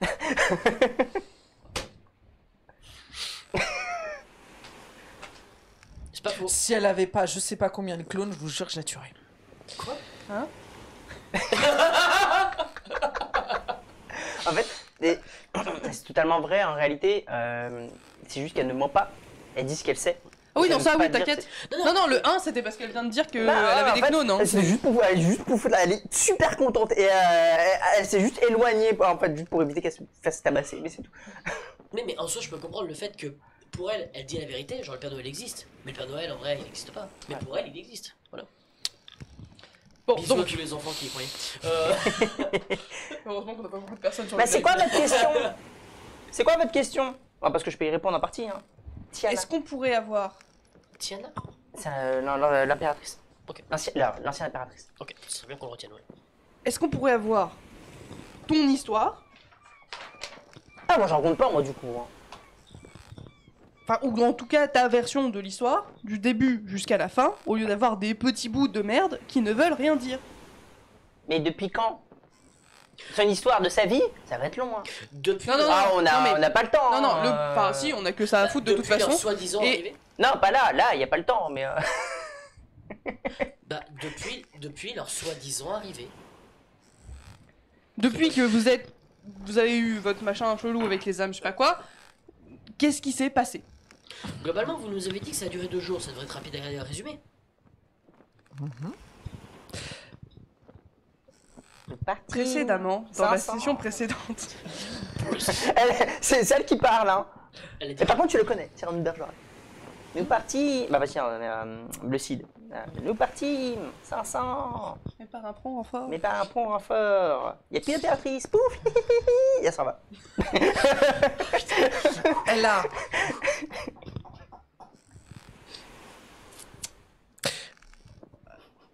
C'est pas faux. Si elle avait pas je sais pas combien de clones, je vous jure que je la tuerais. Quoi? Hein? En fait, c'est totalement vrai en réalité. C'est juste qu'elle ne ment pas. Elle dit ce qu'elle sait. Ah oui, Ça non, ne ça, veut oui, pas dire t'inquiète. que Non, non, le 1, c'était parce qu'elle vient de dire qu'elle Bah, ouais, avait en des fait, clones, hein. C'est juste pour foutre, elle est super contente et elle s'est juste éloignée en fait juste pour éviter qu'elle se fasse tabasser, mais c'est tout. Mais en soi, je peux comprendre le fait que pour elle, elle dit la vérité. Genre, le Père Noël existe. Mais le Père Noël, en vrai, il n'existe pas. Mais pour elle, il existe. Voilà. Bon, Bisous à donc, tous les enfants qui y croyaient. heureusement qu'on n'a pas beaucoup de personnes sur Bah le c'est live. quoi votre question? C'est quoi votre question? Parce que je peux y répondre en partie. Hein. Tiana. Est-ce qu'on pourrait avoir... Tiana? C'est l'impératrice. Ok. L'ancienne impératrice. Ok, ce serait bien qu'on le retienne, ouais. Est-ce qu'on pourrait avoir ton histoire, Ah moi j'en compte pas moi du coup. Hein. enfin, ou en tout cas ta version de l'histoire, du début jusqu'à la fin, au lieu d'avoir des petits bouts de merde qui ne veulent rien dire? Mais depuis quand? C'est une histoire de sa vie? Ça va être long. Hein. Depuis. Non, non, Ah non, on n'a pas le temps. Non, non, hein. enfin si, on a que ça à foutre de toute depuis leur façon. soi-disant Et- arrivée. Non pas là, il y a pas le temps mais. Bah, depuis leur soi-disant arrivée. Depuis que vous avez eu votre machin chelou avec les âmes, je sais pas quoi, qu'est-ce qui s'est passé? Globalement, vous nous avez dit que ça a duré 2 jours. Ça devrait être rapide à résumer. Précédemment, dans la 500. session précédente. C'est celle qui parle hein. Elle Et était par contre, tu le connais, c'est Ron Bergerac. Nous partis. Bah, vas-y, on est Bleu Cid. Nous partis 500. Mais par un prend enfin. Mais pas un pont renfort. Y'a plus l'impératrice. Pouf. Et elle s'en va. Elle a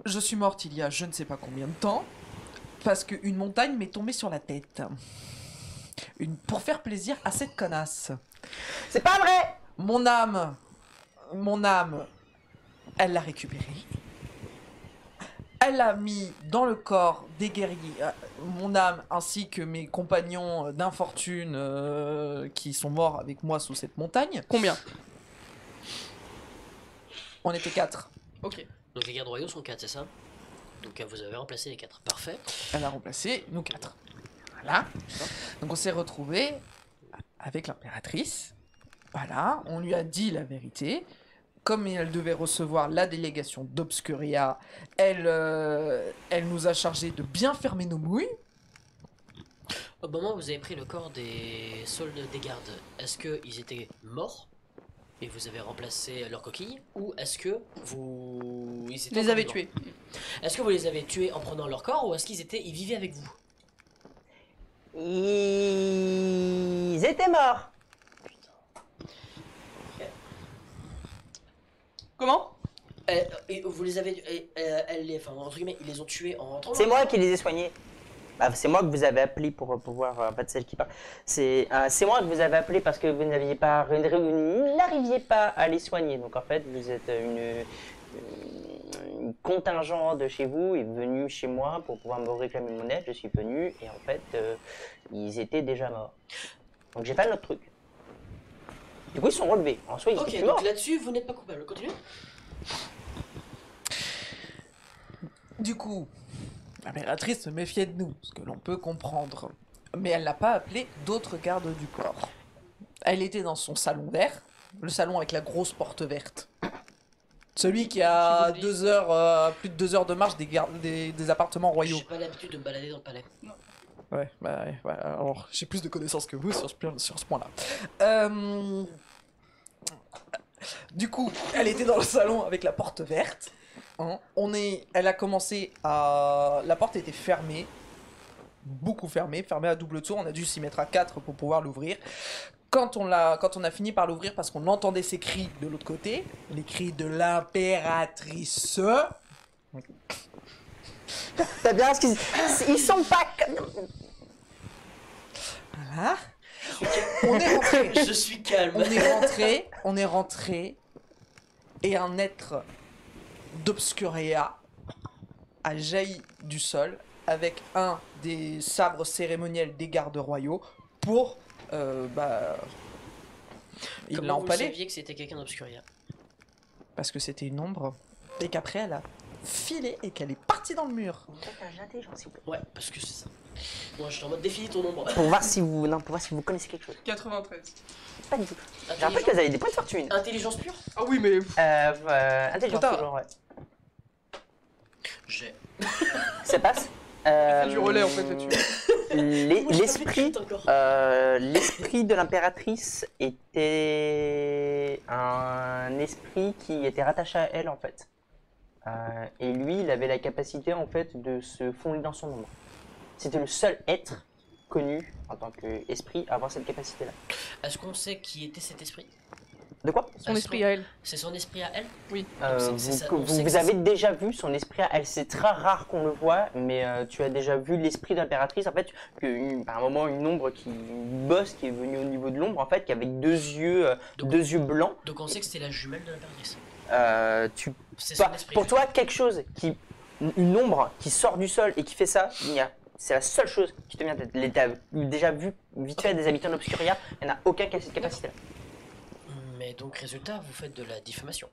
Je suis morte il y a je ne sais pas combien de temps. Parce qu'une montagne m'est tombée sur la tête. Pour faire plaisir à cette connasse. C'est pas vrai! Mon âme, elle l'a récupérée. Elle l'a mis dans le corps des guerriers, mon âme ainsi que mes compagnons d'infortune qui sont morts avec moi sous cette montagne. Combien? On était 4. Ok. Donc les gardes royaux sont 4, c'est ça? Donc vous avez remplacé les 4. Parfait. Elle a remplacé nous 4. Voilà. Donc on s'est retrouvés avec l'impératrice. Voilà, on lui a dit la vérité. Comme elle devait recevoir la délégation d'Obscuria, elle nous a chargé de bien fermer nos mouilles. Au moment où vous avez pris le corps des soldats des gardes, est-ce qu'ils étaient morts et vous avez remplacé leurs coquilles, ou est-ce que vous ils étaient Les encore avez vivants? tués. Est-ce que vous les avez tués en prenant leur corps, ou est-ce ils vivaient avec vous? Ils étaient morts. Comment? Et vous les avez, enfin entre guillemets, ils les ont tués en rentrant. C'est moi qui les ai soignés. Bah, c'est moi que vous avez appelé pour pouvoir, en fait, celle qui parle. C'est moi que vous avez appelé parce que vous n'arriviez pas à les soigner. Donc en fait, vous êtes une contingent de chez vous est venu chez moi pour pouvoir me réclamer mon aide. Je suis venu et en fait, ils étaient déjà morts. Donc j'ai fait notre truc. Du coup, ils sont relevés. En soi, ils Ok, étaient donc morts. là-dessus, vous n'êtes pas coupable. Continuez. Du coup, l'impératrice se méfiait de nous, ce que l'on peut comprendre. Mais elle n'a pas appelé d'autres gardes du corps. Elle était dans son salon vert, le salon avec la grosse porte verte. Celui qui a plus de 2 heures de marche des appartements royaux. J'ai pas l'habitude de me balader dans le palais. Ouais, alors j'ai plus de connaissances que vous sur ce point-là. Du coup, elle était dans le salon avec la porte verte. Hein. Elle a commencé à... La porte était fermée. Beaucoup fermée à double tour. On a dû s'y mettre à 4 pour pouvoir l'ouvrir. Quand on a fini par l'ouvrir, parce qu'on entendait ces cris de l'autre côté, les cris de l'impératrice... T'as bien ce qu'ils... Ils sont pas... Voilà. On est rentré. Je suis calme. On est rentré, et un être d'Obscuria a jailli du sol avec un des sabres cérémoniels des gardes royaux pour, il l'a Comment vous empalé saviez que c'était quelqu'un d'Obscuria? parce que c'était une ombre et qu'après elle a filé et qu'elle est partie dans le mur. Ouais, parce que c'est ça. Moi, je suis en mode définis ton nombre. Pour voir si vous connaissez quelque chose. 93. Pas du tout. J'ai appris que vous avez des points de fortune. Intelligence pure? Ah oui, mais... Intelligence, Putain. toujours, ouais. J'ai. Ça passe. fait du relais, en fait, là-dessus. L'esprit encore. l'esprit de l'impératrice était un esprit qui était rattaché à elle en fait. Et lui, il avait la capacité en fait de se fonder dans son ombre. C'était le seul être connu en tant qu'esprit à avoir cette capacité-là. Est-ce qu'on sait qui était cet esprit? De quoi? Son esprit à elle. C'est son esprit à elle? Oui. Vous avez déjà vu son esprit à elle. C'est très rare qu'on le voit, mais tu as déjà vu l'esprit d'impératrice. En fait, par un moment, une ombre une bosse qui est venue au niveau de l'ombre, en fait, qui avait deux yeux blancs. Donc on sait que c'était la jumelle de l'impératrice. C'est Bah, son esprit. pour toi, quelque chose une ombre qui sort du sol et qui fait ça, c'est la seule chose qui te vient de tête. T'as déjà vu vite fait des habitants d'Obscuria, il n'y en a aucun qui a cette capacité-là. Mais donc, résultat, vous faites de la diffamation.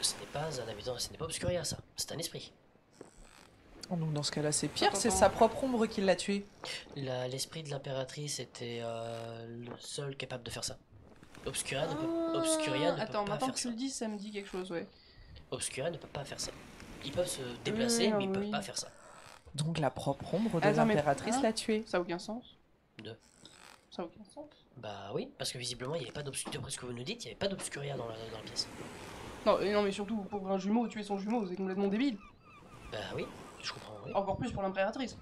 Ce n'est pas un habitant, ce n'est pas Obscuria, ça. C'est un esprit. Donc dans ce cas-là, c'est pire, Attends, c'est attends. sa propre ombre qui l'a tué. L'esprit de l'impératrice était le seul capable de faire ça. Obscuria ne peut Attends, pas maintenant faire que tu ça. le dis, ça me dit quelque chose, ouais. Obscuria ne peut pas faire ça. Ils peuvent se déplacer, mais ils oui. peuvent pas faire ça. Donc la propre ombre de Attends, mais- l'impératrice hein l'a tué. Ça a aucun sens. De. Ça a aucun sens. Bah oui, parce que visiblement, il n'y avait pas d'Obscuria. D'après ce que vous nous dites, il n'y avait pas d'Obscuria dans la pièce. Non, non, mais surtout pour un jumeau, tuer son jumeau, c'est complètement débile. Bah oui, je comprends, oui. Encore plus pour l'impératrice.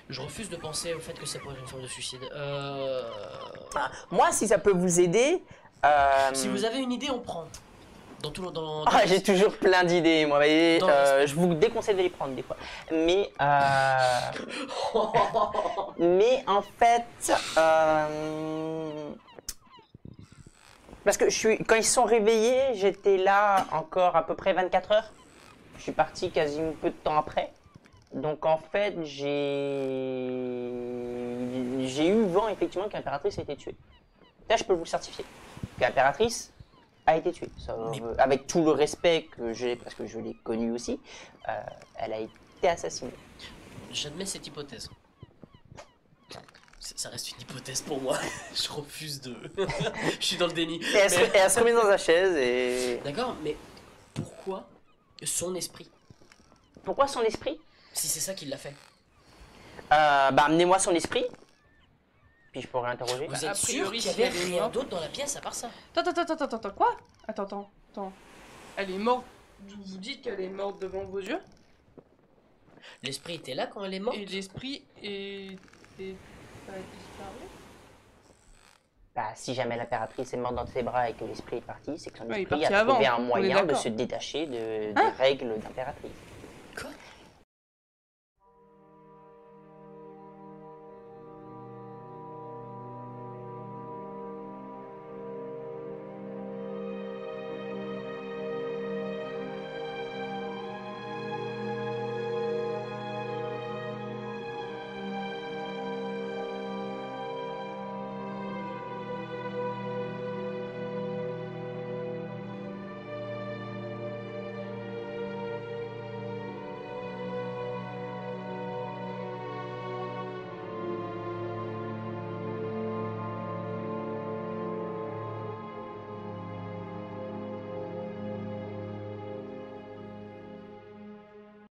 Je refuse de penser au fait que ça pourrait être une forme de suicide. Moi, si ça peut vous aider, Si vous avez une idée, on prend. Dans tout le... Ah, j'ai toujours plein d'idées, moi. Mais, Dans- je vous déconseille de les prendre des fois. Mais, mais en fait, parce que quand ils se sont réveillés, j'étais là encore à peu près 24 heures. Je suis parti quasiment peu de temps après. Donc en fait, j'ai eu vent effectivement que l'impératrice a été tuée. Là, je peux vous le certifier. Que l'impératrice a été tuée. Ça, avec tout le respect que j'ai, parce que je l'ai connue aussi, elle a été assassinée. J'admets cette hypothèse. Ça reste une hypothèse pour moi. Je refuse de... Je suis dans le déni. Et elle se remet dans sa chaise et... D'accord, mais pourquoi son esprit? Pourquoi son esprit? Si c'est ça qui l'a fait. Bah amenez-moi son esprit. Puis je pourrais interroger. Vous a êtes sûr priori, qu'il y si avait elle est rien morte- d'autre dans la pièce à part ça? Attends, quoi? Attends. Elle est morte. Vous dites qu'elle est morte devant vos yeux? L'esprit était là quand elle est morte? Et l'esprit est pas disparu? Bah, si jamais l'impératrice est morte dans ses bras et que l'esprit est parti, c'est que son Ouais, il est esprit parti a trouvé avant, un on est moyen de d'accord. se détacher des Hein règles d'impératrice.